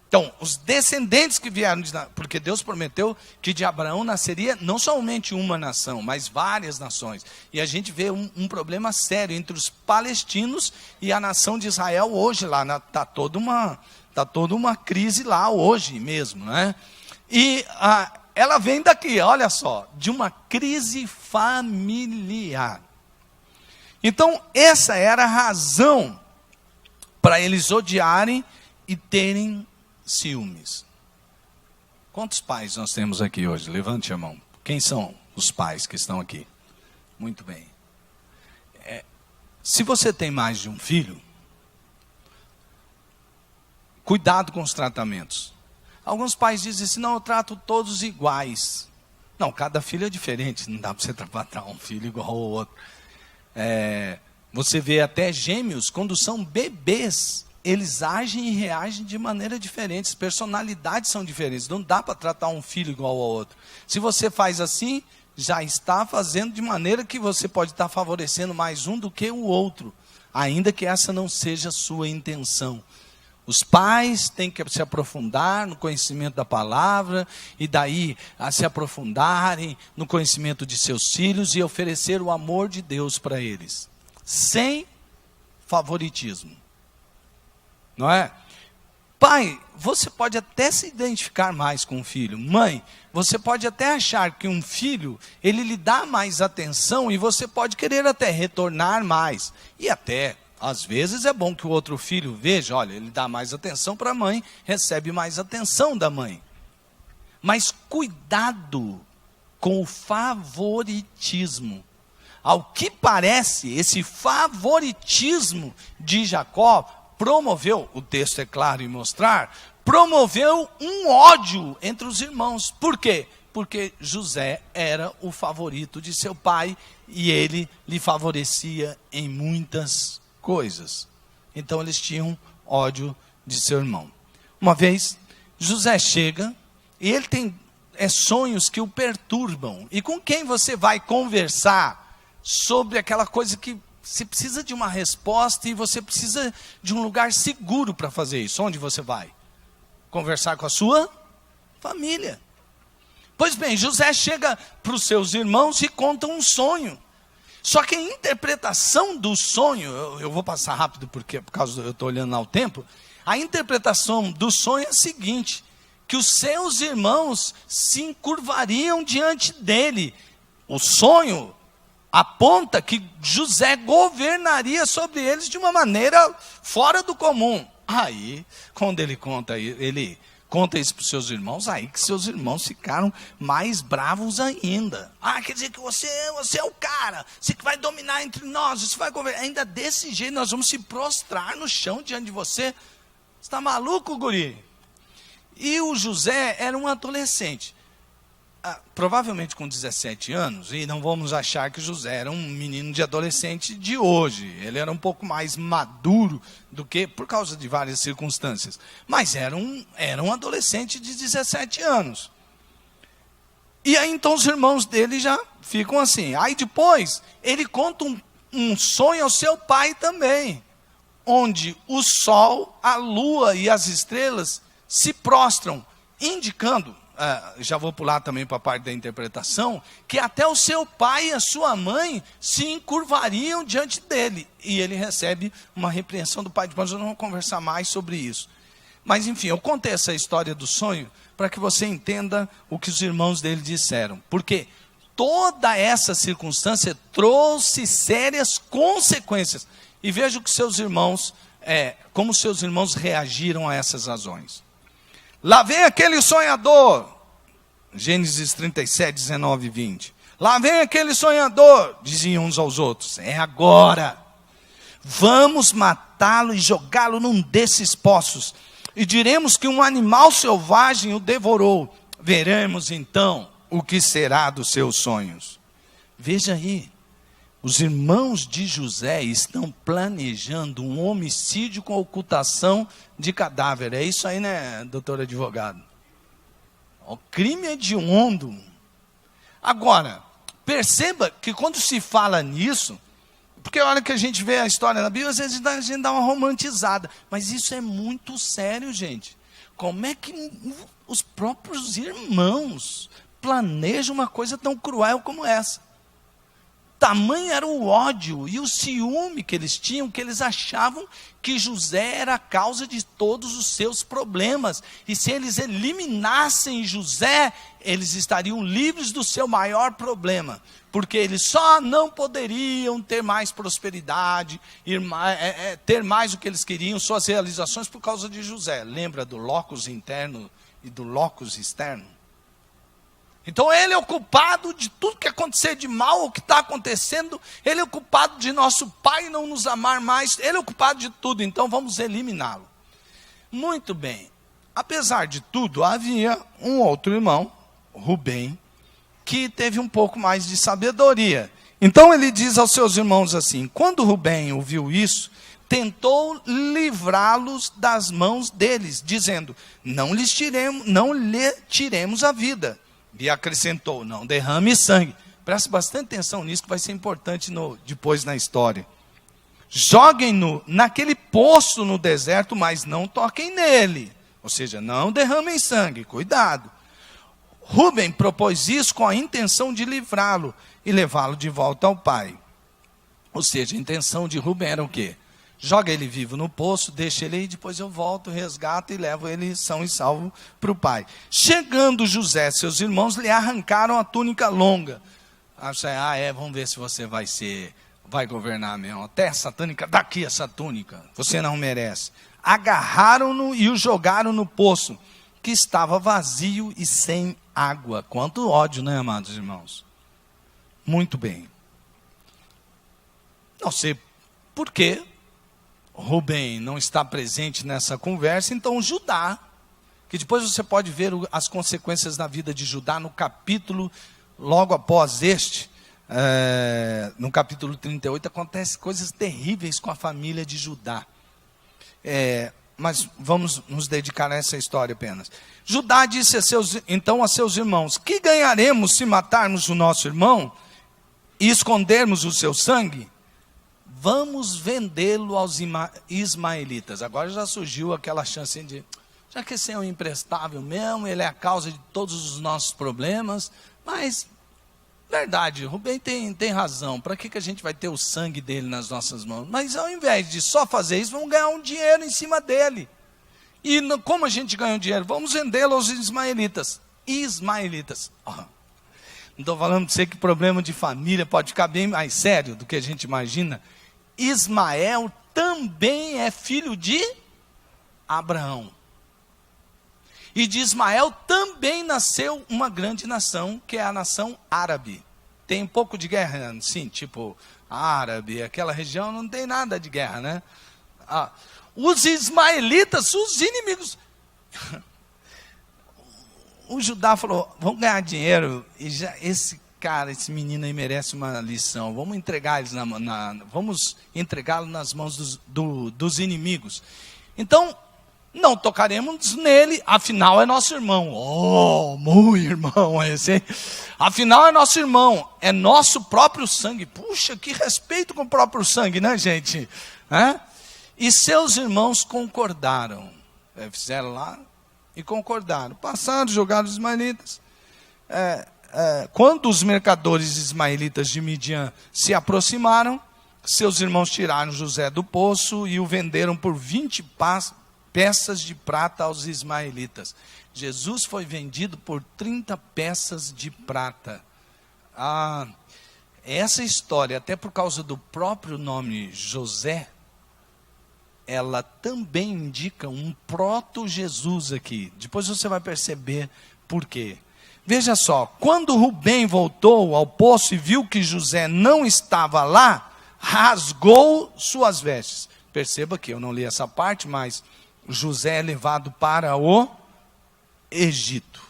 Então, os descendentes que vieram, porque Deus prometeu que de Abraão nasceria não somente uma nação, mas várias nações. E a gente vê um problema sério entre os palestinos e a nação de Israel hoje lá. Está toda uma crise lá hoje mesmo, né? E ela vem daqui, olha só, de uma crise familiar. Então, essa era a razão para eles odiarem e terem ciúmes. Quantos pais nós temos aqui hoje? Levante a mão. Quem são os pais que estão aqui? Muito bem. Se você tem mais de um filho, cuidado com os tratamentos. Alguns pais dizem assim, não, eu trato todos iguais. Não, cada filho é diferente, não dá para você tratar um filho igual ao outro. Você vê até gêmeos, quando são bebês, eles agem e reagem de maneira diferente, as personalidades são diferentes, não dá para tratar um filho igual ao outro. Se você faz assim, já está fazendo de maneira que você pode estar favorecendo mais um do que o outro, ainda que essa não seja a sua intenção. Os pais têm que se aprofundar no conhecimento da palavra, e daí a se aprofundarem no conhecimento de seus filhos e oferecer o amor de Deus para eles, sem favoritismo. Não é? Pai, você pode até se identificar mais com o filho. Mãe, você pode até achar que um filho, ele lhe dá mais atenção e você pode querer até retornar mais. E até, às vezes, é bom que o outro filho veja, olha, ele dá mais atenção para a mãe, recebe mais atenção da mãe. Mas cuidado com o favoritismo. Ao que parece, esse favoritismo de Jacó promoveu, o texto é claro em mostrar, promoveu um ódio entre os irmãos. Por quê? Porque José era o favorito de seu pai e ele lhe favorecia em muitas coisas. Então eles tinham ódio de seu irmão. Uma vez, José chega e ele tem sonhos que o perturbam. E com quem você vai conversar sobre aquela coisa que você precisa de uma resposta e você precisa de um lugar seguro para fazer isso? Onde você vai? Conversar com a sua família. Pois bem, José chega para os seus irmãos e conta um sonho. Só que a interpretação do sonho, eu vou passar rápido porque por causa eu estou olhando lá o tempo. A interpretação do sonho é a seguinte: que os seus irmãos se encurvariam diante dele. O sonho aponta que José governaria sobre eles de uma maneira fora do comum. Aí, quando ele conta isso para os seus irmãos, aí que seus irmãos ficaram mais bravos ainda. Quer dizer que você é o cara, você que vai dominar entre nós, você vai governar. Ainda desse jeito nós vamos se prostrar no chão diante de você. Você está maluco, guri? E o José era um adolescente. Provavelmente com 17 anos, e não vamos achar que José era um menino de adolescente de hoje. Ele era um pouco mais maduro do que, por causa de várias circunstâncias. Mas era um adolescente de 17 anos. E aí então os irmãos dele já ficam assim. Aí depois ele conta um sonho ao seu pai também, onde o sol, a lua e as estrelas se prostram, indicando, já vou pular também para a parte da interpretação, que até o seu pai e a sua mãe se encurvariam diante dele. E ele recebe uma repreensão do pai. Depois nós vamos conversar mais sobre isso. Mas enfim, eu contei essa história do sonho para que você entenda o que os irmãos dele disseram. Porque toda essa circunstância trouxe sérias consequências. E veja o que seus irmãos, como seus irmãos reagiram a essas razões. Lá vem aquele sonhador, Gênesis 37, 19 e 20. Lá vem aquele sonhador, diziam uns aos outros. É agora, vamos matá-lo e jogá-lo num desses poços. E diremos que um animal selvagem o devorou. Veremos então o que será dos seus sonhos. Veja aí, os irmãos de José estão planejando um homicídio com ocultação de cadáver. É isso aí, né, doutor advogado? O crime hediondo. Agora, perceba que quando se fala nisso, porque a hora que a gente vê a história na Bíblia, às vezes a gente dá uma romantizada. Mas isso é muito sério, gente. Como é que os próprios irmãos planejam uma coisa tão cruel como essa? Tamanho era o ódio e o ciúme que eles tinham, que eles achavam que José era a causa de todos os seus problemas. E se eles eliminassem José, eles estariam livres do seu maior problema. Porque eles só não poderiam ter mais prosperidade, ter mais o que eles queriam, suas realizações, por causa de José. Lembra do locus interno e do locus externo? Então ele é o culpado de tudo que acontecer de mal, o que está acontecendo. Ele é o culpado de nosso pai não nos amar mais. Ele é o culpado de tudo, então vamos eliminá-lo. Muito bem. Apesar de tudo, havia um outro irmão, Rubem, que teve um pouco mais de sabedoria. Então ele diz aos seus irmãos assim: quando Rubem ouviu isso, tentou livrá-los das mãos deles, dizendo: não lhe tiremos a vida. E acrescentou: não derrame sangue. Preste bastante atenção nisso, que vai ser importante depois na história. Joguem-no naquele poço no deserto, mas não toquem nele. Ou seja, não derramem sangue, cuidado. Rubem propôs isso com a intenção de livrá-lo e levá-lo de volta ao pai. Ou seja, a intenção de Rubem era o quê? Joga ele vivo no poço, deixa ele aí, depois eu volto, resgato e levo ele são e salvo para o pai. Chegando José, seus irmãos lhe arrancaram a túnica longa. Vamos ver se você vai governar mesmo. Até essa túnica, daqui essa túnica, você não merece. Agarraram-no e o jogaram no poço, que estava vazio e sem água. Quanto ódio, né, amados irmãos? Muito bem. Não sei por quê Rubem não está presente nessa conversa, então Judá, que depois você pode ver as consequências na vida de Judá no capítulo, logo após este, no capítulo 38, acontecem coisas terríveis com a família de Judá. Mas vamos nos dedicar a essa história apenas. Judá disse então a seus irmãos: que ganharemos se matarmos o nosso irmão e escondermos o seu sangue? Vamos vendê-lo aos ismaelitas. Agora já surgiu aquela chance de, já que esse é um imprestável mesmo, ele é a causa de todos os nossos problemas, mas, verdade, Rubem tem razão, para que a gente vai ter o sangue dele nas nossas mãos? Mas ao invés de só fazer isso, vamos ganhar um dinheiro em cima dele. E como a gente ganha o dinheiro? Vamos vendê-lo aos ismaelitas. Não estou falando para você que problema de família pode ficar bem mais sério do que a gente imagina. Ismael também é filho de Abraão. E de Ismael também nasceu uma grande nação, que é a nação árabe. Tem um pouco de guerra, sim, tipo árabe, aquela região não tem nada de guerra, né? Os ismaelitas, os inimigos. O Judá falou: vamos ganhar dinheiro, e já esse menino aí merece uma lição. Vamos entregar eles vamos entregá-lo nas mãos dos inimigos. Então, não tocaremos nele, afinal é nosso irmão. Meu irmão esse, hein? Afinal é nosso irmão, é nosso próprio sangue. Puxa, que respeito com o próprio sangue, né, gente? E seus irmãos concordaram. Fizeram lá e concordaram. Passaram, jogaram os ismaelitas. Quando os mercadores ismaelitas de Midian se aproximaram, seus irmãos tiraram José do poço e o venderam por 20 peças de prata aos ismaelitas. Jesus foi vendido por 30 peças de prata. Essa história, até por causa do próprio nome José, ela também indica um proto-Jesus aqui. Depois você vai perceber por quê. Veja só, quando Rubem voltou ao poço e viu que José não estava lá, rasgou suas vestes. Perceba que eu não li essa parte, mas José é levado para o Egito.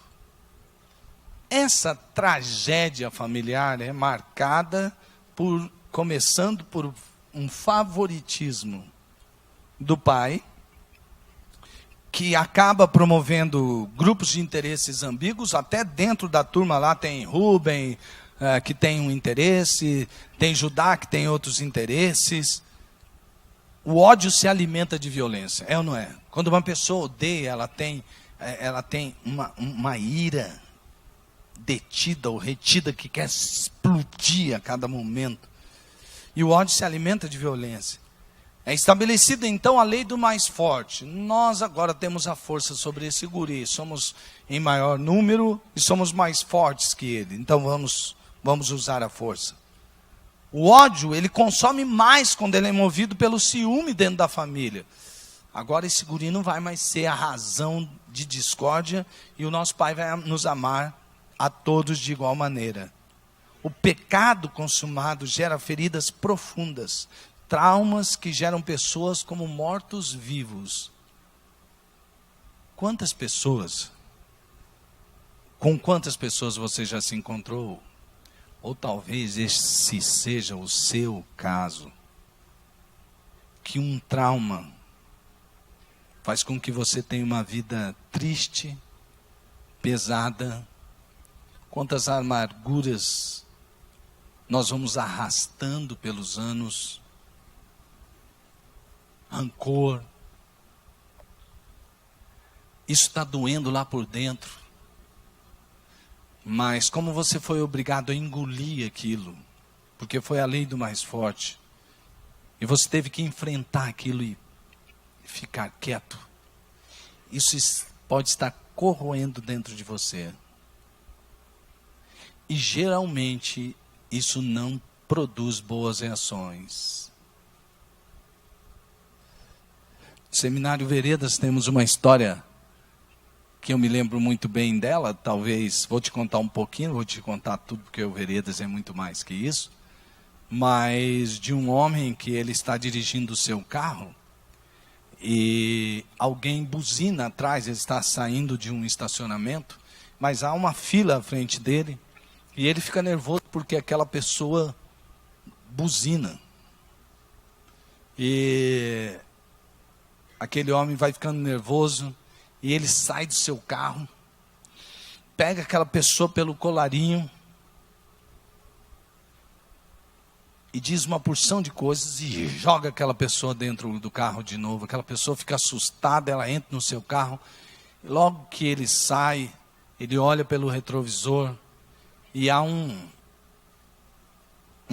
Essa tragédia familiar é marcada começando por um favoritismo do pai, que acaba promovendo grupos de interesses ambíguos. Até dentro da turma lá tem Rubem, que tem um interesse, tem Judá, que tem outros interesses. O ódio se alimenta de violência, é ou não é? Quando uma pessoa odeia, ela tem uma ira detida ou retida que quer explodir a cada momento. E o ódio se alimenta de violência. É estabelecida então a lei do mais forte. Nós agora temos a força sobre esse guri. Somos em maior número e somos mais fortes que ele. Então vamos usar a força. O ódio, ele consome mais quando ele é movido pelo ciúme dentro da família. Agora esse guri não vai mais ser a razão de discórdia e o nosso Pai vai nos amar a todos de igual maneira. O pecado consumado gera feridas profundas, traumas que geram pessoas como mortos-vivos. Com quantas pessoas você já se encontrou? Ou talvez esse seja o seu caso, que um trauma faz com que você tenha uma vida triste, pesada. Quantas amarguras nós vamos arrastando pelos anos, rancor. Isso está doendo lá por dentro. Mas como você foi obrigado a engolir aquilo, porque foi a lei do mais forte, e você teve que enfrentar aquilo e ficar quieto, isso pode estar corroendo dentro de você. E geralmente isso não produz boas reações. No Seminário Veredas temos uma história que eu me lembro muito bem dela. Talvez, vou te contar um pouquinho, vou te contar tudo, porque o Veredas é muito mais que isso. Mas de um homem que ele está dirigindo o seu carro e alguém buzina atrás, ele está saindo de um estacionamento, mas há uma fila à frente dele e ele fica nervoso porque aquela pessoa buzina. E aquele homem vai ficando nervoso e ele sai do seu carro, pega aquela pessoa pelo colarinho e diz uma porção de coisas e joga aquela pessoa dentro do carro de novo. Aquela pessoa fica assustada, ela entra no seu carro. E logo que ele sai, ele olha pelo retrovisor e há um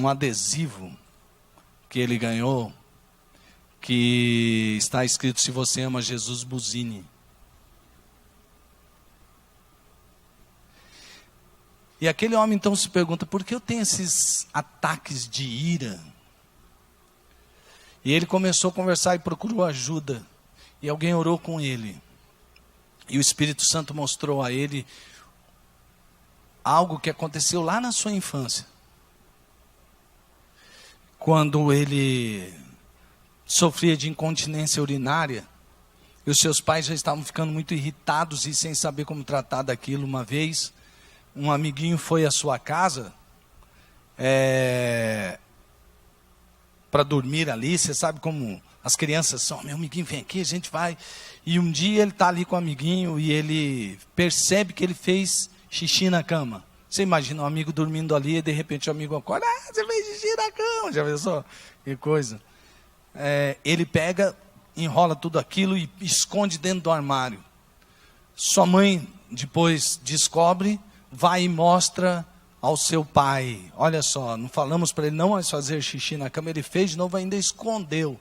adesivo que ele ganhou, que está escrito: se você ama Jesus, buzine. E aquele homem então se pergunta: por que eu tenho esses ataques de ira? E ele começou a conversar e procurou ajuda. E alguém orou com ele. E o Espírito Santo mostrou a ele algo que aconteceu lá na sua infância. Quando ele sofria de incontinência urinária, e os seus pais já estavam ficando muito irritados e sem saber como tratar daquilo. Uma vez, um amiguinho foi à sua casa para dormir ali. Você sabe como as crianças são: meu amiguinho, vem aqui, a gente vai. E um dia ele está ali com o amiguinho e ele percebe que ele fez xixi na cama. Você imagina um amigo dormindo ali e de repente o amigo acorda: você fez xixi na cama. Já pensou? Que coisa. Ele pega, enrola tudo aquilo e esconde dentro do armário. Sua mãe depois descobre, vai e mostra ao seu pai. Olha só, não falamos para ele não mais fazer xixi na cama, ele fez de novo, ainda escondeu.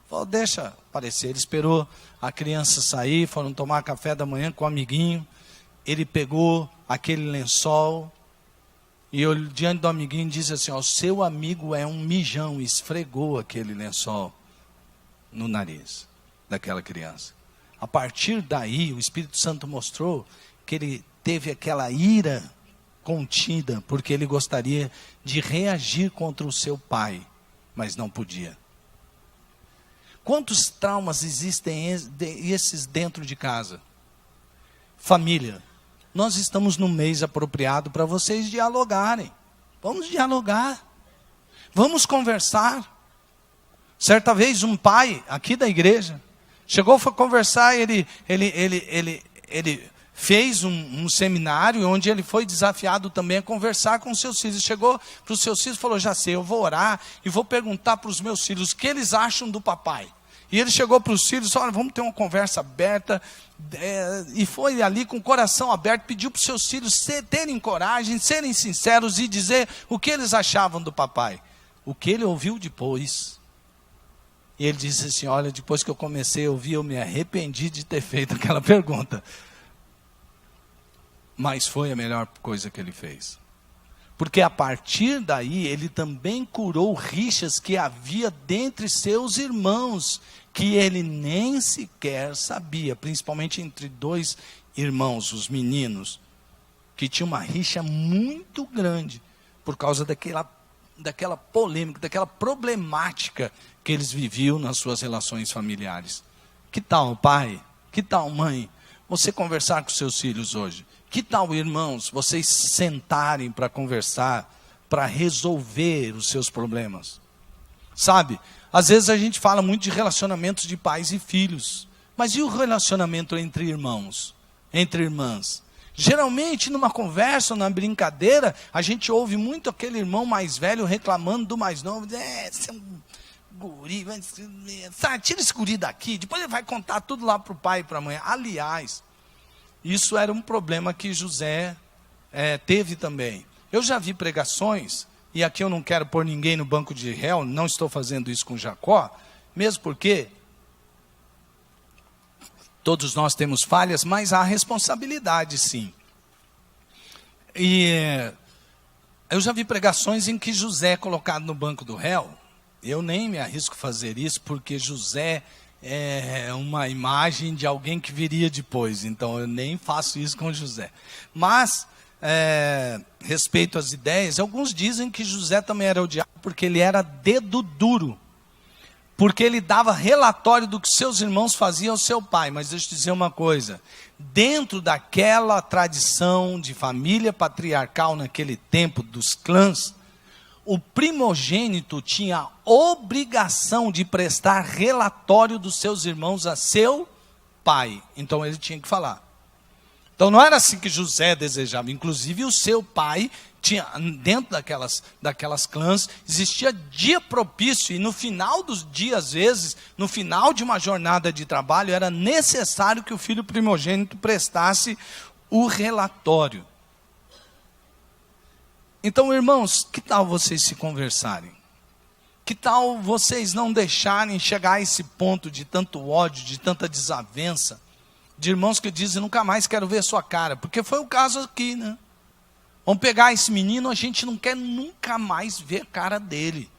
Falou: deixa aparecer. Ele esperou a criança sair, foram tomar café da manhã com o amiguinho. Ele pegou aquele lençol e olhou diante do amiguinho e disse assim: ó, seu amigo é um mijão. E esfregou aquele lençol no nariz daquela criança. A partir daí, o Espírito Santo mostrou que ele teve aquela ira contida, porque ele gostaria de reagir contra o seu pai, mas não podia. Quantos traumas existem esses dentro de casa? Família. Nós estamos no mês apropriado para vocês dialogarem. Vamos dialogar. Vamos conversar. Certa vez um pai aqui da igreja Chegou, foi conversar, ele fez um seminário onde ele foi desafiado também a conversar com os seus filhos. Chegou para os seus filhos e falou, já sei, eu vou orar e vou perguntar para os meus filhos o que eles acham do papai. E ele chegou para os filhos e falou, olha, vamos ter uma conversa aberta. E foi ali com o coração aberto, pediu para os seus filhos terem coragem, serem sinceros e dizer o que eles achavam do papai. O que ele ouviu depois. E ele disse assim, olha, depois que eu comecei a ouvir, eu me arrependi de ter feito aquela pergunta. Mas foi a melhor coisa que ele fez. Porque a partir daí, ele também curou rixas que havia dentre seus irmãos, que ele nem sequer sabia, principalmente entre dois irmãos, os meninos, que tinham uma rixa muito grande, por causa daquela polêmica, daquela problemática que eles viviam nas suas relações familiares. Que tal, pai? Que tal, mãe? Você conversar com seus filhos hoje? Que tal, irmãos, vocês sentarem para conversar, para resolver os seus problemas? Sabe, às vezes a gente fala muito de relacionamentos de pais e filhos, mas e o relacionamento entre irmãos, entre irmãs? Geralmente, numa conversa, numa brincadeira, a gente ouve muito aquele irmão mais velho reclamando do mais novo. Você é um guri, tira esse guri daqui, depois ele vai contar tudo lá para o pai e para a mãe. Aliás, isso era um problema que José teve também. Eu já vi pregações, e aqui eu não quero pôr ninguém no banco de réu, não estou fazendo isso com Jacó, mesmo porque todos nós temos falhas, mas há responsabilidade sim. E eu já vi pregações em que José é colocado no banco do réu. Eu nem me arrisco a fazer isso, porque José é uma imagem de alguém que viria depois, então eu nem faço isso com José. Mas, respeito às ideias, alguns dizem que José também era odiado porque ele era dedo duro, porque ele dava relatório do que seus irmãos faziam ao seu pai. Mas deixa eu te dizer uma coisa, dentro daquela tradição de família patriarcal naquele tempo dos clãs, o primogênito tinha a obrigação de prestar relatório dos seus irmãos a seu pai. Então ele tinha que falar. Então não era assim que José desejava. Inclusive o seu pai tinha, dentro daquelas clãs, existia dia propício. E no final dos dias, às vezes, no final de uma jornada de trabalho, era necessário que o filho primogênito prestasse o relatório. Então, irmãos, que tal vocês se conversarem? Que tal vocês não deixarem chegar a esse ponto de tanto ódio, de tanta desavença, de irmãos que dizem, nunca mais quero ver sua cara, porque foi o caso aqui, né? Vamos pegar esse menino, a gente não quer nunca mais ver a cara dele.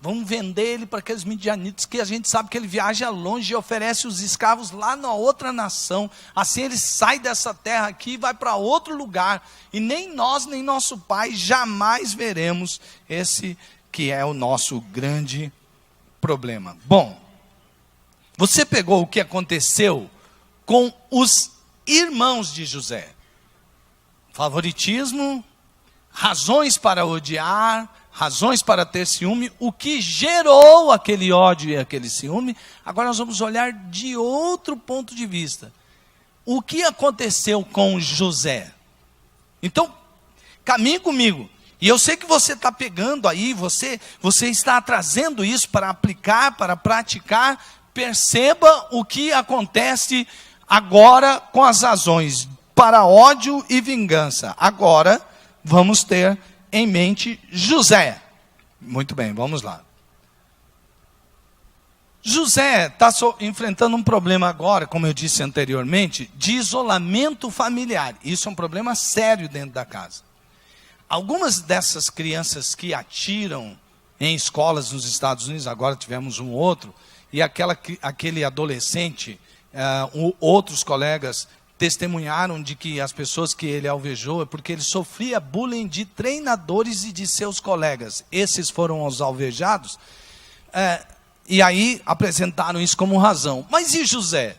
Vamos vender ele para aqueles midianitas que a gente sabe que ele viaja longe e oferece os escravos lá na outra nação. Assim ele sai dessa terra aqui e vai para outro lugar. E nem nós, nem nosso pai jamais veremos esse que é o nosso grande problema. Bom, você pegou o que aconteceu com os irmãos de José. Favoritismo, razões para odiar, razões para ter ciúme, o que gerou aquele ódio e aquele ciúme. Agora nós vamos olhar de outro ponto de vista. O que aconteceu com José? Então, caminhe comigo. E eu sei que você está pegando aí, você está trazendo isso para aplicar, para praticar. Perceba o que acontece agora com as razões para ódio e vingança. Agora, vamos ter em mente José. Muito bem, vamos lá. José está enfrentando um problema agora, como eu disse anteriormente, de isolamento familiar. Isso é um problema sério dentro da casa. Algumas dessas crianças que atiram em escolas nos Estados Unidos, agora tivemos um outro, e aquele adolescente, outros colegas testemunharam de que as pessoas que ele alvejou é porque ele sofria bullying de treinadores e de seus colegas. Esses foram os alvejados, e aí apresentaram isso como razão. Mas e José?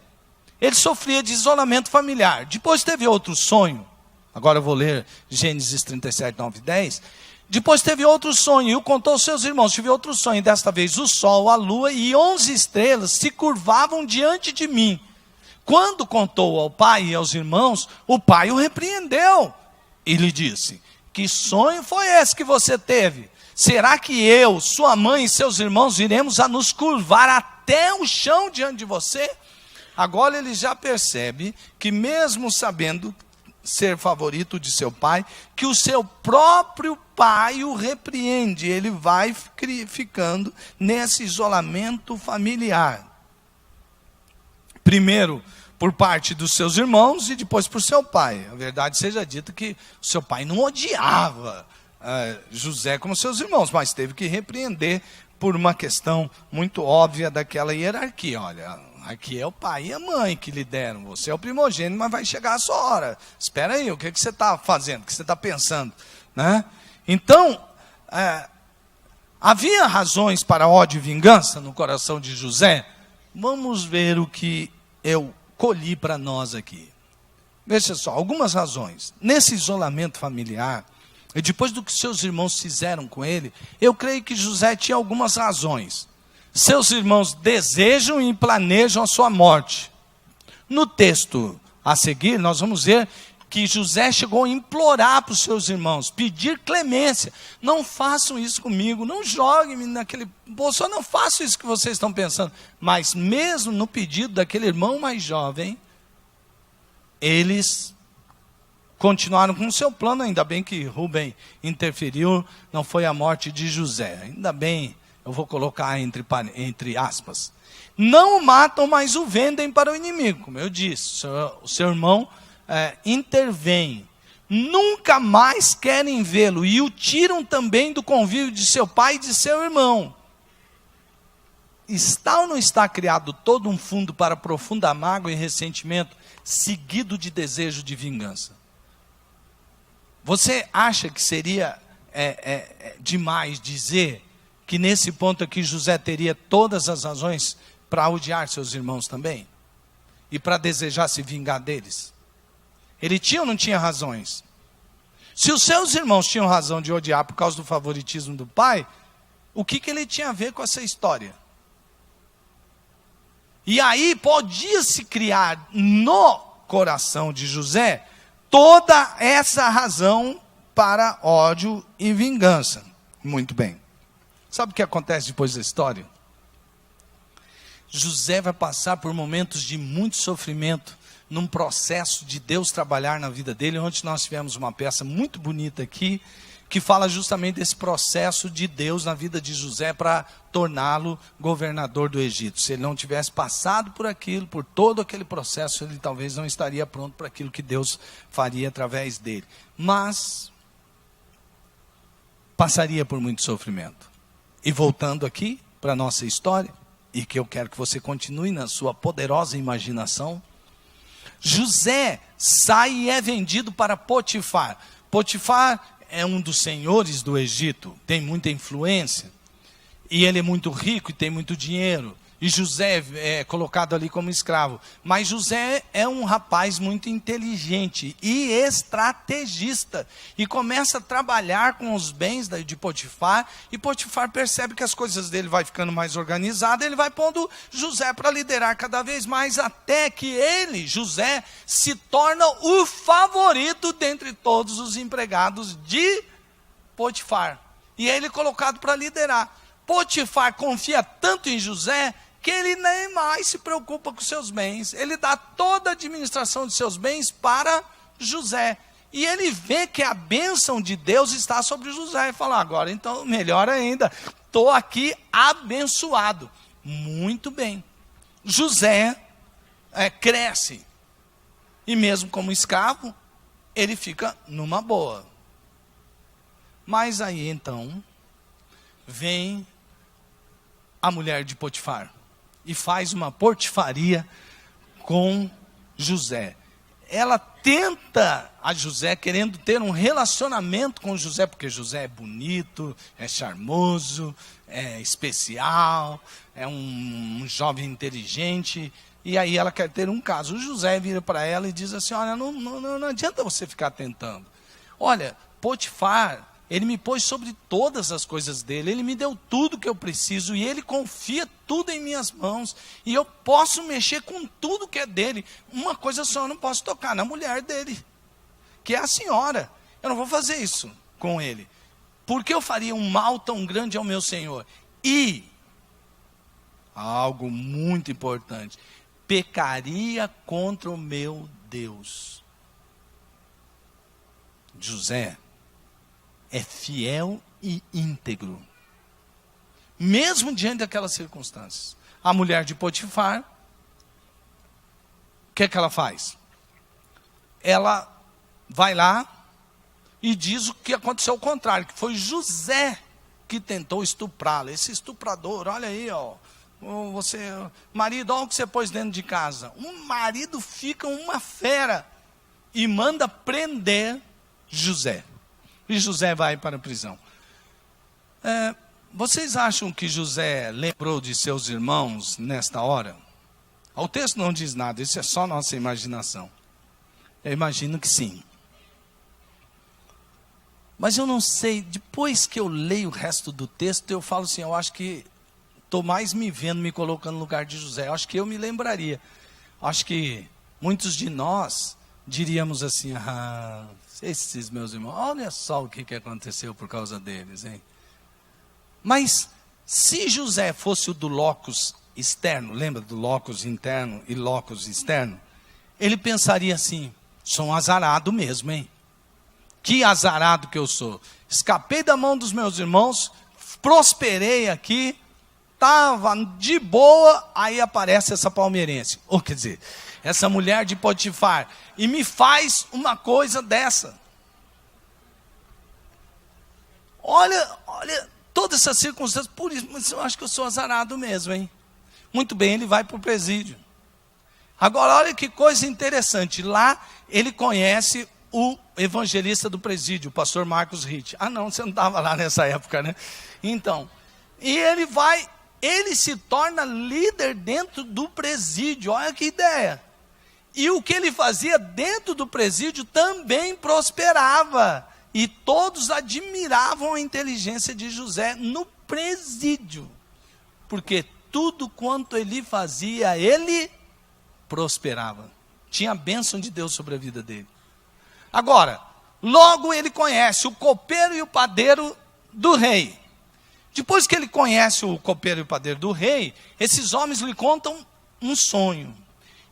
Ele sofria de isolamento familiar. Depois teve outro sonho. Agora eu vou ler Gênesis 37, 9 e 10. Depois teve outro sonho, e o contou aos seus irmãos. Tive outro sonho, desta vez o sol, a lua e 11 estrelas se curvavam diante de mim. Quando contou ao pai e aos irmãos, o pai o repreendeu. E lhe disse: que sonho foi esse que você teve? Será que eu, sua mãe e seus irmãos iremos a nos curvar até o chão diante de você? Agora ele já percebe que, mesmo sabendo ser favorito de seu pai, que o seu próprio pai o repreende. Ele vai ficando nesse isolamento familiar. Primeiro por parte dos seus irmãos e depois por seu pai. A verdade seja dita que o seu pai não odiava José como seus irmãos, mas teve que repreender por uma questão muito óbvia daquela hierarquia. Olha, aqui é o pai e a mãe que lhe deram. Você é o primogênito, mas vai chegar a sua hora. Espera aí, o que você está fazendo? O que você está pensando? Né? Então, havia razões para ódio e vingança no coração de José? Vamos ver o que eu colhi para nós aqui. Veja só, algumas razões. Nesse isolamento familiar, e depois do que seus irmãos fizeram com ele, eu creio que José tinha algumas razões. Seus irmãos desejam e planejam a sua morte. No texto a seguir, nós vamos ver que José chegou a implorar para os seus irmãos, pedir clemência. Não façam isso comigo, não joguem-me naquele poço, não façam isso que vocês estão pensando. Mas mesmo no pedido daquele irmão mais jovem, eles continuaram com o seu plano. Ainda bem que Rubem interferiu, não foi a morte de José. Ainda bem, eu vou colocar entre aspas. Não o matam, mas o vendem para o inimigo. Como eu disse, o seu irmão intervém. Nunca mais querem vê-lo e o tiram também do convívio de seu pai e de seu irmão. Está ou não está criado todo um fundo para profunda mágoa e ressentimento, seguido de desejo de vingança? Você acha que seria demais dizer que nesse ponto aqui José teria todas as razões para odiar seus irmãos também? E para desejar se vingar deles? Ele tinha ou não tinha razões? Se os seus irmãos tinham razão de odiar por causa do favoritismo do pai, o que ele tinha a ver com essa história? E aí podia-se criar no coração de José toda essa razão para ódio e vingança. Muito bem. Sabe o que acontece depois da história? José vai passar por momentos de muito sofrimento, num processo de Deus trabalhar na vida dele. Ontem nós tivemos uma peça muito bonita aqui, que fala justamente desse processo de Deus na vida de José para torná-lo governador do Egito. Se ele não tivesse passado por aquilo, por todo aquele processo, ele talvez não estaria pronto para aquilo que Deus faria através dele. Mas passaria por muito sofrimento. E voltando aqui para a nossa história, e que eu quero que você continue na sua poderosa imaginação, José sai e é vendido para Potifar. Potifar é um dos senhores do Egito, tem muita influência, e ele é muito rico e tem muito dinheiro, e José é colocado ali como escravo. Mas José é um rapaz muito inteligente e estrategista, e começa a trabalhar com os bens de Potifar, e Potifar percebe que as coisas dele vai ficando mais organizadas, ele vai pondo José para liderar cada vez mais, até que ele, José, se torna o favorito dentre todos os empregados de Potifar, e ele é colocado para liderar. Potifar confia tanto em José que ele nem mais se preocupa com seus bens. Ele dá toda a administração de seus bens para José. E ele vê que a bênção de Deus está sobre José. E fala, agora então, melhor ainda, estou aqui abençoado. Muito bem. José cresce. E mesmo como escravo, ele fica numa boa. Mas aí então, vem a mulher de Potifar e faz uma portifaria com José. Ela tenta a José, querendo ter um relacionamento com José, porque José é bonito, é charmoso, é especial, é um jovem inteligente, e aí ela quer ter um caso. O José vira para ela e diz assim, olha, não adianta você ficar tentando. Olha, Potifar Ele me pôs sobre todas as coisas dele, ele me deu tudo que eu preciso, e ele confia tudo em minhas mãos, e eu posso mexer com tudo que é dele. Uma coisa só, eu não posso tocar na mulher dele, que é a senhora. Eu não vou fazer isso com ele, porque eu faria um mal tão grande ao meu Senhor. E, algo muito importante, pecaria contra o meu Deus. José é fiel e íntegro, mesmo diante daquelas circunstâncias. A mulher de Potifar, o que é que ela faz? Ela vai lá e diz o que aconteceu ao contrário, que foi José que tentou estuprá-la. Esse estuprador, olha aí, ó, você, marido, olha o que você pôs dentro de casa. Um marido fica uma fera e manda prender José. E José vai para a prisão. Vocês acham que José lembrou de seus irmãos nesta hora? O texto não diz nada, isso é só nossa imaginação. Eu imagino que sim. Mas eu não sei, depois que eu leio o resto do texto, eu falo assim, eu acho que estou mais me vendo, me colocando no lugar de José. Eu acho que eu me lembraria. Acho que muitos de nós diríamos assim, esses meus irmãos, olha só o que aconteceu por causa deles, hein? Mas, se José fosse o do locus externo, lembra do locus interno e locus externo? Ele pensaria assim, sou um azarado mesmo, hein? Que azarado que eu sou. Escapei da mão dos meus irmãos, prosperei aqui, estava de boa, aí aparece essa palmeirense. Ou quer dizer, essa mulher de Potifar, e me faz uma coisa dessa. Olha, todas essas circunstâncias, por isso, mas eu acho que eu sou azarado mesmo, hein? Muito bem, ele vai para o presídio. Agora, olha que coisa interessante, lá ele conhece o evangelista do presídio, o pastor Marcos Ritt. Não, você não estava lá nessa época, né? Então, e ele se torna líder dentro do presídio, olha que ideia. E o que ele fazia dentro do presídio também prosperava. E todos admiravam a inteligência de José no presídio. Porque tudo quanto ele fazia, ele prosperava. Tinha a bênção de Deus sobre a vida dele. Agora, logo ele conhece o copeiro e o padeiro do rei. Depois que ele conhece o copeiro e o padeiro do rei, esses homens lhe contam um sonho.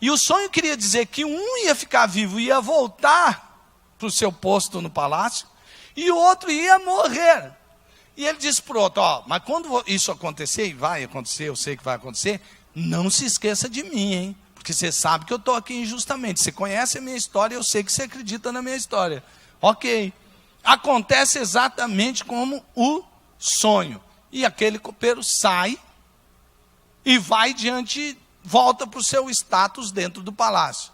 E o sonho queria dizer que um ia ficar vivo e ia voltar para o seu posto no palácio, e o outro ia morrer. E ele disse para o outro, mas quando isso acontecer, e vai acontecer, eu sei que vai acontecer, não se esqueça de mim, hein? Porque você sabe que eu estou aqui injustamente. Você conhece a minha história, eu sei que você acredita na minha história. Ok. Acontece exatamente como o sonho. E aquele copeiro sai e vai volta para o seu status dentro do palácio.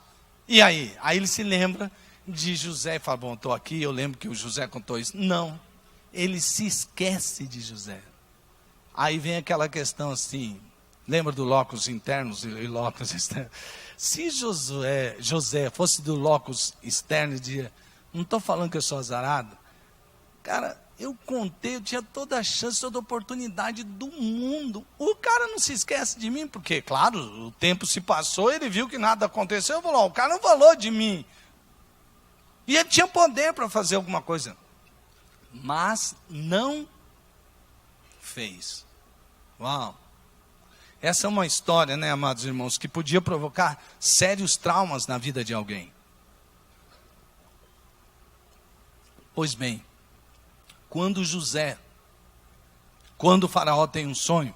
E aí? Aí ele se lembra de José e fala, estou aqui, eu lembro que o José contou isso. Não, ele se esquece de José. Aí vem aquela questão assim, lembra do locus internos e locus externos? Se José fosse do locus externo e dizia, não estou falando que eu sou azarado. Cara, eu tinha toda a chance, toda a oportunidade do mundo. O cara não se esquece de mim, porque, claro, o tempo se passou, ele viu que nada aconteceu, falou, o cara não falou de mim. E ele tinha poder para fazer alguma coisa. Mas não fez. Uau! Essa é uma história, né, amados irmãos, que podia provocar sérios traumas na vida de alguém. Pois bem, quando o faraó tem um sonho,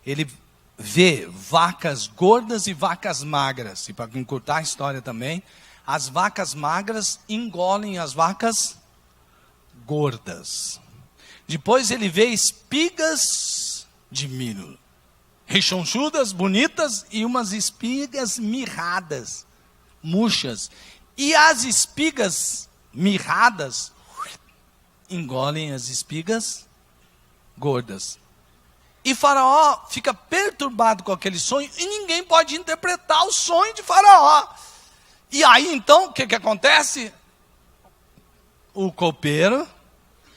ele vê vacas gordas e vacas magras. E para encurtar a história também, as vacas magras engolem as vacas gordas. Depois ele vê espigas de milho, rechonchudas, bonitas, e umas espigas mirradas, murchas. E as espigas mirradas engolem as espigas gordas. E Faraó fica perturbado com aquele sonho, e ninguém pode interpretar o sonho de Faraó. E aí então, o que acontece? O copeiro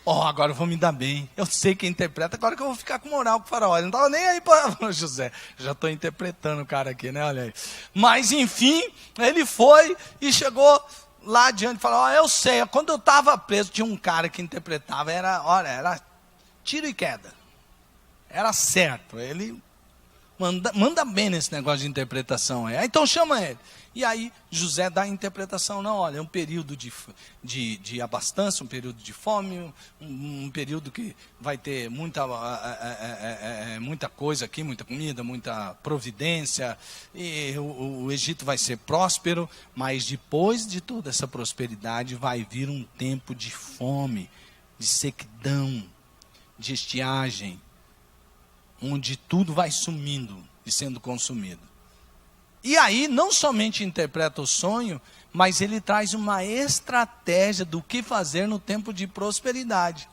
Agora eu vou me dar bem. Eu sei quem interpreta, agora que eu vou ficar com moral com o faraó. Ele não estava nem aí para José. Já estou interpretando o cara aqui, né? Olha aí. Mas, enfim, ele foi e chegou lá adiante e falou, eu sei, quando eu estava preso, tinha um cara que interpretava, era tiro e queda. Era certo. Ele manda bem nesse negócio de interpretação. Então chama ele. E aí José dá a interpretação, não, olha, é um período de abastança, um período de fome, um período que vai ter muita coisa aqui, muita comida, muita providência, e o Egito vai ser próspero, mas depois de toda essa prosperidade vai vir um tempo de fome, de sequidão, de estiagem, onde tudo vai sumindo e sendo consumido. E aí, não somente interpreta o sonho, mas ele traz uma estratégia do que fazer no tempo de prosperidade.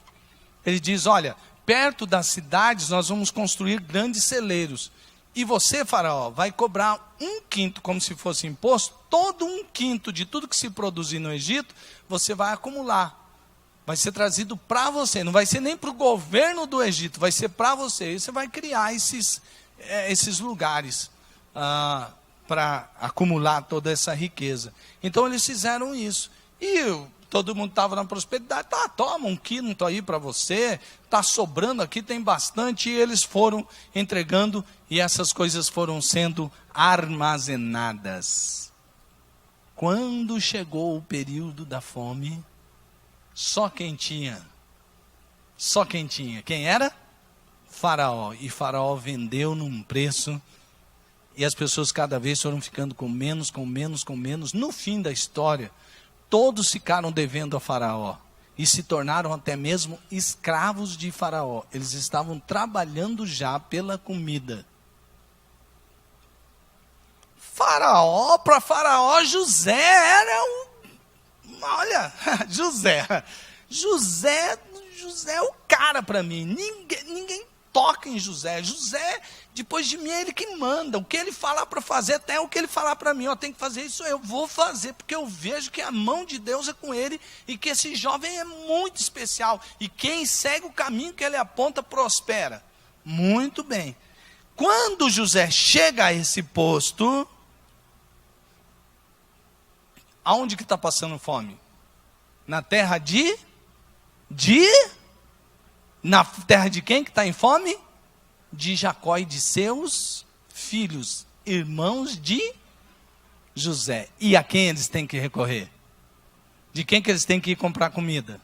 Ele diz, olha, perto das cidades nós vamos construir grandes celeiros. E você, faraó, vai cobrar 1/5, como se fosse imposto, todo 1/5 de tudo que se produzir no Egito, você vai acumular. Vai ser trazido para você, não vai ser nem para o governo do Egito, vai ser para você. E você vai criar esses lugares para acumular toda essa riqueza. Então eles fizeram isso. E todo mundo estava na prosperidade. Toma 1/5 aí para você, está sobrando aqui, tem bastante. E eles foram entregando e essas coisas foram sendo armazenadas. Quando chegou o período da fome, só quem tinha. Quem era? Faraó. E Faraó vendeu num preço. E as pessoas cada vez foram ficando com menos. No fim da história, todos ficaram devendo a Faraó. E se tornaram até mesmo escravos de Faraó. Eles estavam trabalhando já pela comida. Para Faraó, José era olha, José é o cara para mim. Ninguém toca em José. José, depois de mim, é ele que manda. O que ele falar para fazer, até o que ele falar para mim, tem que fazer isso, eu vou fazer, porque eu vejo que a mão de Deus é com ele e que esse jovem é muito especial. E quem segue o caminho que ele aponta, prospera. Muito bem. Quando José chega a esse posto, aonde que está passando fome? Na terra na terra de quem que está em fome? De Jacó e de seus filhos, irmãos de José. E a quem eles têm que recorrer? De quem que eles têm que ir comprar comida?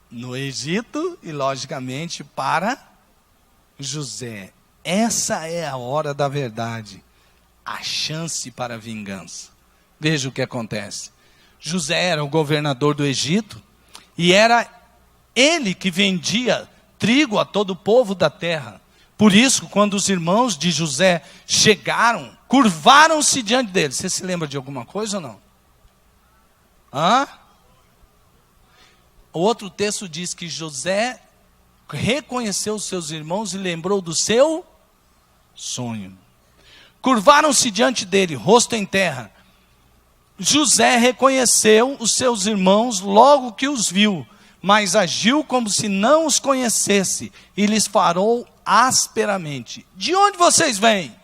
No Egito e, logicamente, para José. Essa é a hora da verdade. A chance para a vingança. Veja o que acontece. José era o governador do Egito e era ele que vendia trigo a todo o povo da terra. Por isso, quando os irmãos de José chegaram, curvaram-se diante dele. Você se lembra de alguma coisa ou não? O outro texto diz que José reconheceu os seus irmãos e lembrou do seu sonho. Curvaram-se diante dele, rosto em terra. José reconheceu os seus irmãos logo que os viu, mas agiu como se não os conhecesse e lhes falou asperamente. De onde vocês vêm?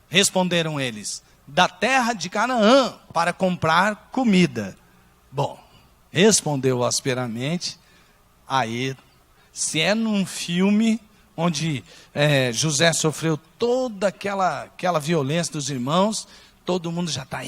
Responderam eles, da terra de Canaã, para comprar comida. Bom, respondeu asperamente. Aí, se é num filme onde José sofreu toda aquela violência dos irmãos, todo mundo já está,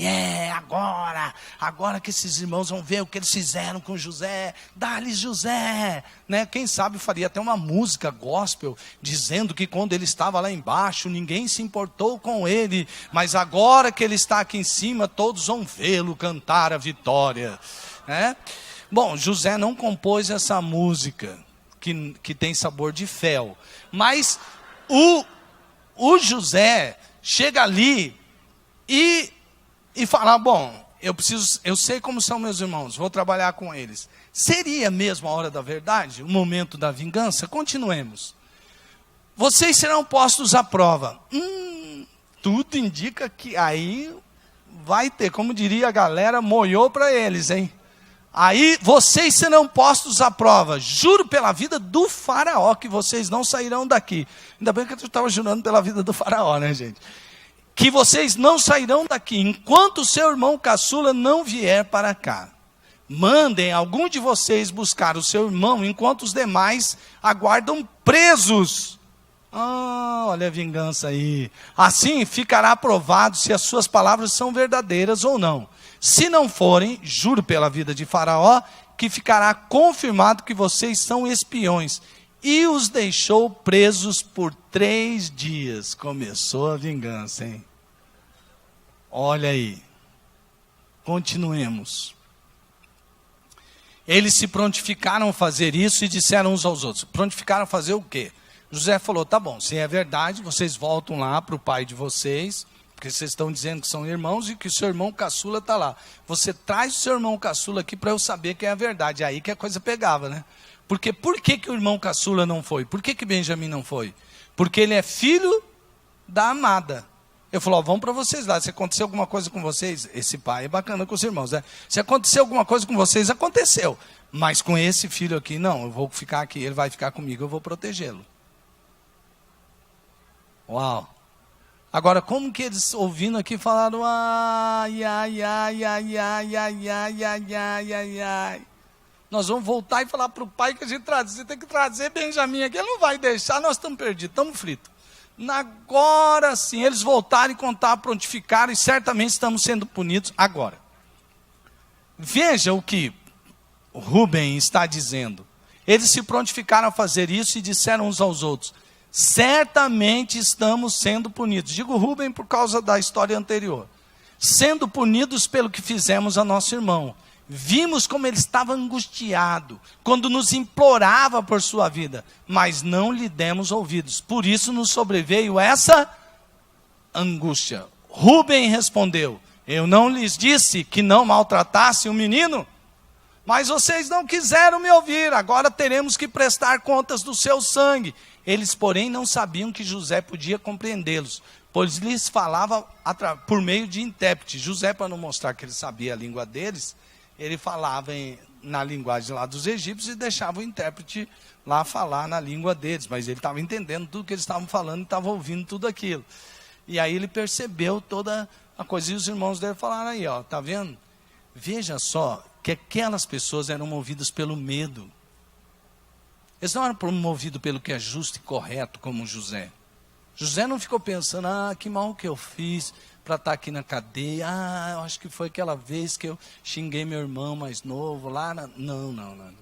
agora que esses irmãos vão ver o que eles fizeram com José, dá-lhes José, né? Quem sabe faria até uma música gospel, dizendo que quando ele estava lá embaixo, ninguém se importou com ele, mas agora que ele está aqui em cima, todos vão vê-lo cantar a vitória, né? Bom, José não compôs essa música, que tem sabor de fel, mas o José chega ali, e falar, bom, eu sei como são meus irmãos, vou trabalhar com eles. Seria mesmo a hora da verdade, o momento da vingança? Continuemos. Vocês serão postos à prova. Tudo indica que aí vai ter, como diria a galera, moiou para eles, hein? Aí vocês serão postos à prova. Juro pela vida do faraó que vocês não sairão daqui. Ainda bem que eu estava jurando pela vida do faraó, né, gente? Que vocês não sairão daqui enquanto o seu irmão caçula não vier para cá. Mandem algum de vocês buscar o seu irmão enquanto os demais aguardam presos. Olha a vingança aí. Assim ficará provado se as suas palavras são verdadeiras ou não. Se não forem, juro pela vida de Faraó, que ficará confirmado que vocês são espiões. E os deixou presos por 3 dias. Começou a vingança, hein? Olha aí. Continuemos. Eles se prontificaram a fazer isso e disseram uns aos outros. Prontificaram a fazer o quê? José falou, tá bom, se é verdade, vocês voltam lá para o pai de vocês, porque vocês estão dizendo que são irmãos e que o seu irmão caçula está lá. Você traz o seu irmão caçula aqui para eu saber que é a verdade. Aí que a coisa pegava, né? Porque por que o irmão caçula não foi? Por que Benjamim não foi? Porque ele é filho da amada. Eu falo, vamos para vocês lá, se acontecer alguma coisa com vocês, esse pai é bacana com os irmãos, né? Se acontecer alguma coisa com vocês, aconteceu. Mas com esse filho aqui, não, eu vou ficar aqui, ele vai ficar comigo, eu vou protegê-lo. Uau! Agora, como que eles ouvindo aqui falaram, ai, ai, ai, ai, ai, ai, ai, ai, ai, ai, ai. Nós vamos voltar e falar para o pai que a gente tem que trazer Benjamim aqui, ele não vai deixar, nós estamos perdidos, estamos fritos. Agora sim, eles voltaram e contaram, prontificaram e certamente estamos sendo punidos agora. Veja o que Rubem está dizendo. Eles se prontificaram a fazer isso e disseram uns aos outros, certamente estamos sendo punidos. Digo Rubem por causa da história anterior. Sendo punidos pelo que fizemos a nosso irmão. Vimos como ele estava angustiado, quando nos implorava por sua vida, mas não lhe demos ouvidos. Por isso nos sobreveio essa angústia. Rubem respondeu, eu não lhes disse que não maltratasse o menino? Mas vocês não quiseram me ouvir, agora teremos que prestar contas do seu sangue. Eles, porém, não sabiam que José podia compreendê-los, pois lhes falava por meio de intérprete. José, para não mostrar que ele sabia a língua deles, ele falava na linguagem lá dos egípcios e deixava o intérprete lá falar na língua deles. Mas ele estava entendendo tudo que eles estavam falando e estava ouvindo tudo aquilo. E aí ele percebeu toda a coisa. E os irmãos dele falaram aí, ó, tá vendo? Veja só que aquelas pessoas eram movidas pelo medo. Eles não eram movidos pelo que é justo e correto, como José. José não ficou pensando, que mal que eu fiz para estar aqui na cadeia. Eu acho que foi aquela vez que eu xinguei meu irmão mais novo lá. Não.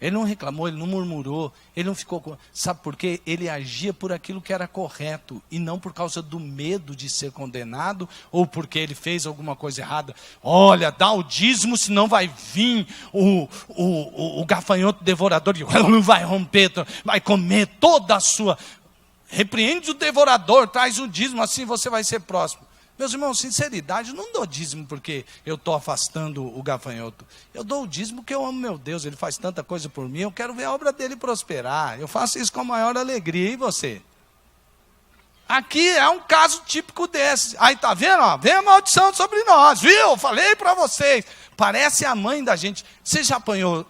Ele não reclamou, ele não murmurou, ele não ficou... Sabe por quê? Ele agia por aquilo que era correto e não por causa do medo de ser condenado ou porque ele fez alguma coisa errada. Olha, dá o dízimo, senão vai vir o gafanhoto devorador e vai romper, vai comer toda a sua... Repreende o devorador, traz o dízimo, assim você vai ser próximo. Meus irmãos, sinceridade, eu não dou dízimo porque eu estou afastando o gafanhoto. Eu dou o dízimo porque eu amo meu Deus, ele faz tanta coisa por mim, eu quero ver a obra dele prosperar. Eu faço isso com a maior alegria, e você? Aqui é um caso típico desse. Aí tá vendo? Ó, vem a maldição sobre nós, viu? Eu falei para vocês. Parece a mãe da gente. Você já apanhou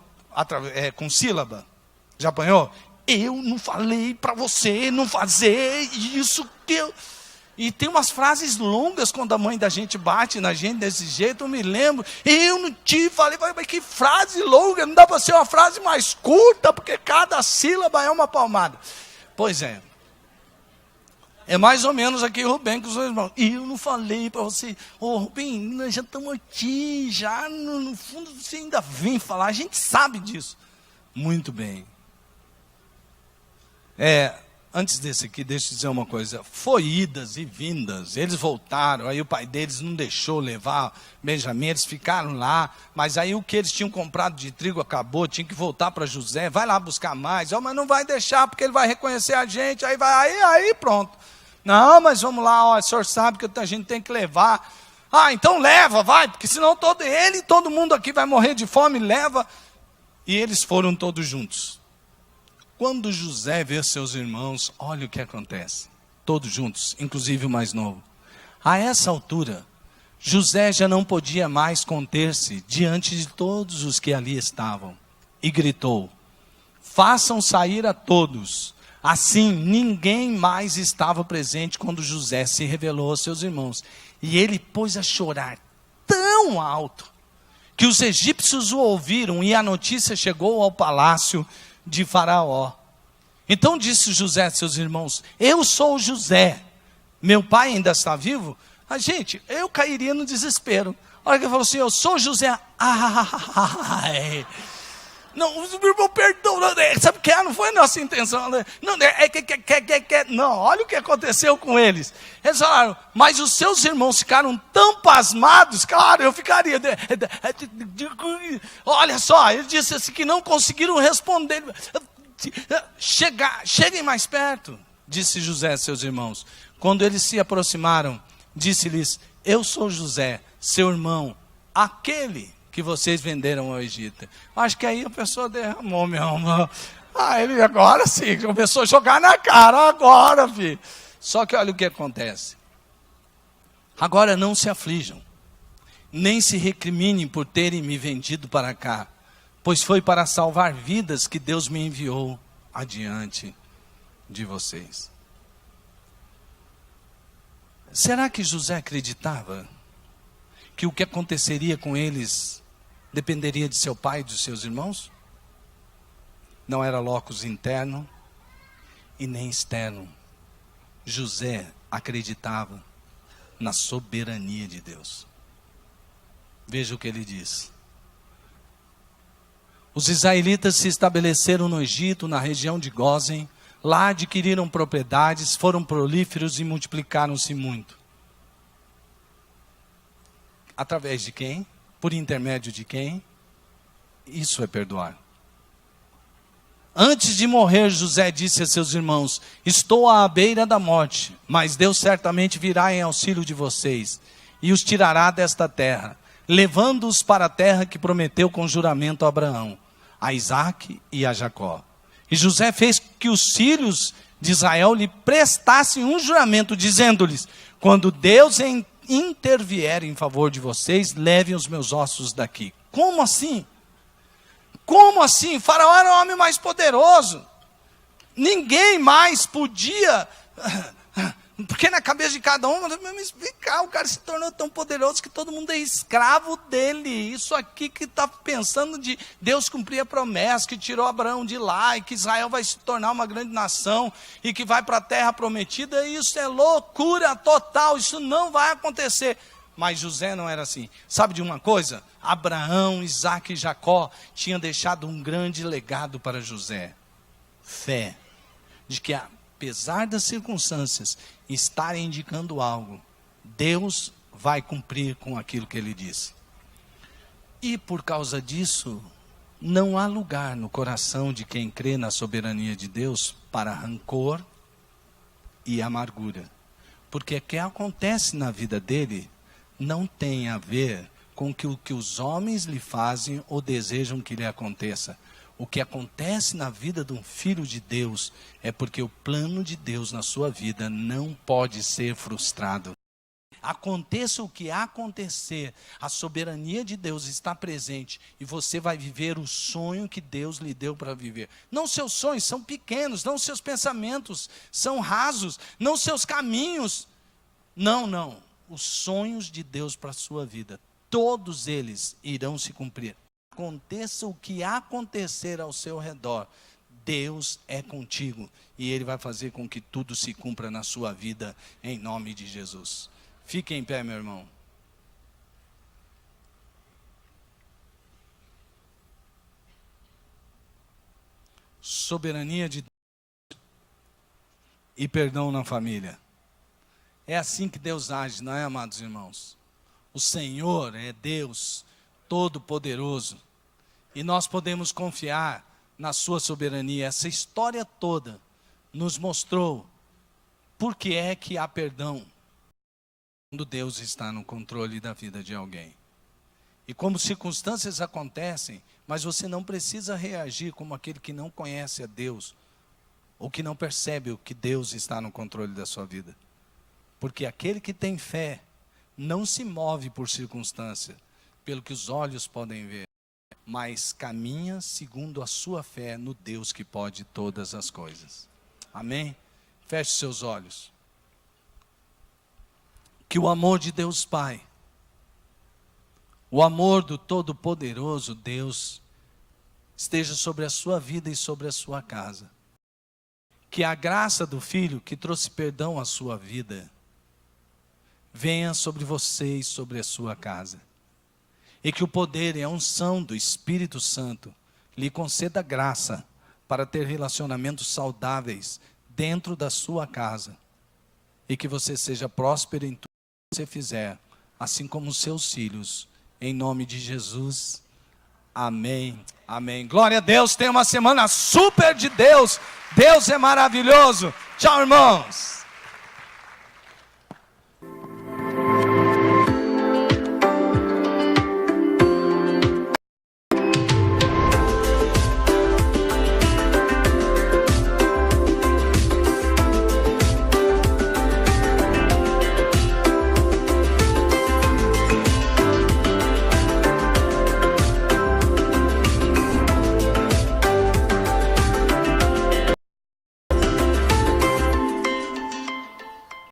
com sílaba? Já apanhou? Eu não falei para você não fazer isso que eu... E tem umas frases longas quando a mãe da gente bate na gente desse jeito, eu me lembro. Eu não te falei, mas que frase longa, não dá para ser uma frase mais curta, porque cada sílaba é uma palmada. Pois é. É mais ou menos aqui Rubem com os seus irmãos. Eu não falei para você, Rubem, nós já estamos aqui, já no fundo você ainda vem falar, a gente sabe disso. Muito bem. Antes desse aqui, deixa eu dizer uma coisa. Foi idas e vindas. Eles voltaram, aí o pai deles não deixou levar Benjamim, eles ficaram lá. Mas aí o que eles tinham comprado de trigo acabou, tinha que voltar para José. Vai lá buscar mais. Mas não vai deixar, porque ele vai reconhecer a gente. Aí pronto. Não, mas vamos lá, o senhor sabe que a gente tem que levar. Então leva, vai, porque senão todo mundo aqui vai morrer de fome, leva. E eles foram todos juntos. Quando José vê seus irmãos, olha o que acontece. Todos juntos, inclusive o mais novo. A essa altura, José já não podia mais conter-se diante de todos os que ali estavam, e gritou: façam sair a todos. Assim, ninguém mais estava presente quando José se revelou aos seus irmãos. E ele pôs a chorar tão alto, que os egípcios o ouviram, e a notícia chegou ao palácio de Faraó. Então disse José a seus irmãos: eu sou José, meu pai ainda está vivo? Gente, eu cairia no desespero. A hora que ele falou assim: eu sou José. Ai... Não, meu irmão, perdão, sabe o que é? Não foi nossa intenção. Não, não, olha o que aconteceu com eles. Eles falaram: mas os seus irmãos ficaram tão pasmados. Claro, eu ficaria. Olha só, ele disse assim que não conseguiram responder. Cheguem mais perto, disse José a seus irmãos. Quando eles se aproximaram, disse-lhes: eu sou José, seu irmão, aquele que vocês venderam ao Egito. Acho que aí a pessoa derramou, meu amor. Ele agora sim, começou a jogar na cara, agora, filho. Só que olha o que acontece. Agora não se aflijam, nem se recriminem por terem me vendido para cá, pois foi para salvar vidas que Deus me enviou adiante de vocês. Será que José acreditava que o que aconteceria com eles dependeria de seu pai e dos seus irmãos? Não era locus interno e nem externo. José acreditava na soberania de Deus. Veja o que ele diz. Os israelitas se estabeleceram no Egito, na região de Gósen. Lá adquiriram propriedades, foram prolíferos e multiplicaram-se muito. Através de quem? Por intermédio de quem? Isso é perdoar. Antes de morrer, José disse a seus irmãos: estou à beira da morte, mas Deus certamente virá em auxílio de vocês e os tirará desta terra, levando-os para a terra que prometeu com juramento a Abraão, a Isaque e a Jacó. E José fez que os filhos de Israel lhe prestassem um juramento, dizendo-lhes: quando Deus intervier em favor de vocês, levem os meus ossos daqui. Como assim? Como assim? Faraó era o homem mais poderoso. Ninguém mais podia. Porque na cabeça de cada um, mas vem cá, o cara se tornou tão poderoso que todo mundo é escravo dele. Isso aqui que está pensando de Deus cumprir a promessa, que tirou Abraão de lá, e que Israel vai se tornar uma grande nação, e que vai para a terra prometida, isso é loucura total, isso não vai acontecer. Mas José não era assim. Sabe de uma coisa? Abraão, Isaque e Jacó tinham deixado um grande legado para José. Fé. De que apesar das circunstâncias estarem indicando algo, Deus vai cumprir com aquilo que ele disse. E por causa disso, não há lugar no coração de quem crê na soberania de Deus para rancor e amargura. Porque o que acontece na vida dele não tem a ver com o que os homens lhe fazem ou desejam que lhe aconteça. O que acontece na vida de um filho de Deus é porque o plano de Deus na sua vida não pode ser frustrado. Aconteça o que acontecer, a soberania de Deus está presente e você vai viver o sonho que Deus lhe deu para viver. Não seus sonhos são pequenos, não seus pensamentos são rasos, não seus caminhos. Não. Os sonhos de Deus para a sua vida, todos eles irão se cumprir. Aconteça o que acontecer ao seu redor, Deus é contigo e Ele vai fazer com que tudo se cumpra na sua vida, em nome de Jesus. Fique em pé, meu irmão. Soberania de Deus e perdão na família. É assim que Deus age, não é, amados irmãos? O Senhor é Deus Todo-Poderoso. E nós podemos confiar na sua soberania. Essa história toda nos mostrou por que é que há perdão quando Deus está no controle da vida de alguém. E como circunstâncias acontecem, mas você não precisa reagir como aquele que não conhece a Deus, ou que não percebe o que Deus está no controle da sua vida. Porque aquele que tem fé não se move por circunstância, pelo que os olhos podem ver, mas caminha segundo a sua fé no Deus que pode todas as coisas. Amém? Feche seus olhos. Que o amor de Deus Pai, o amor do Todo-Poderoso Deus, esteja sobre a sua vida e sobre a sua casa. Que a graça do Filho que trouxe perdão à sua vida venha sobre você e sobre a sua casa. E que o poder e a unção do Espírito Santo lhe conceda graça para ter relacionamentos saudáveis dentro da sua casa. E que você seja próspero em tudo que você fizer, assim como os seus filhos. Em nome de Jesus. Amém. Amém. Glória a Deus. Tenha uma semana super de Deus. Deus é maravilhoso. Tchau, irmãos.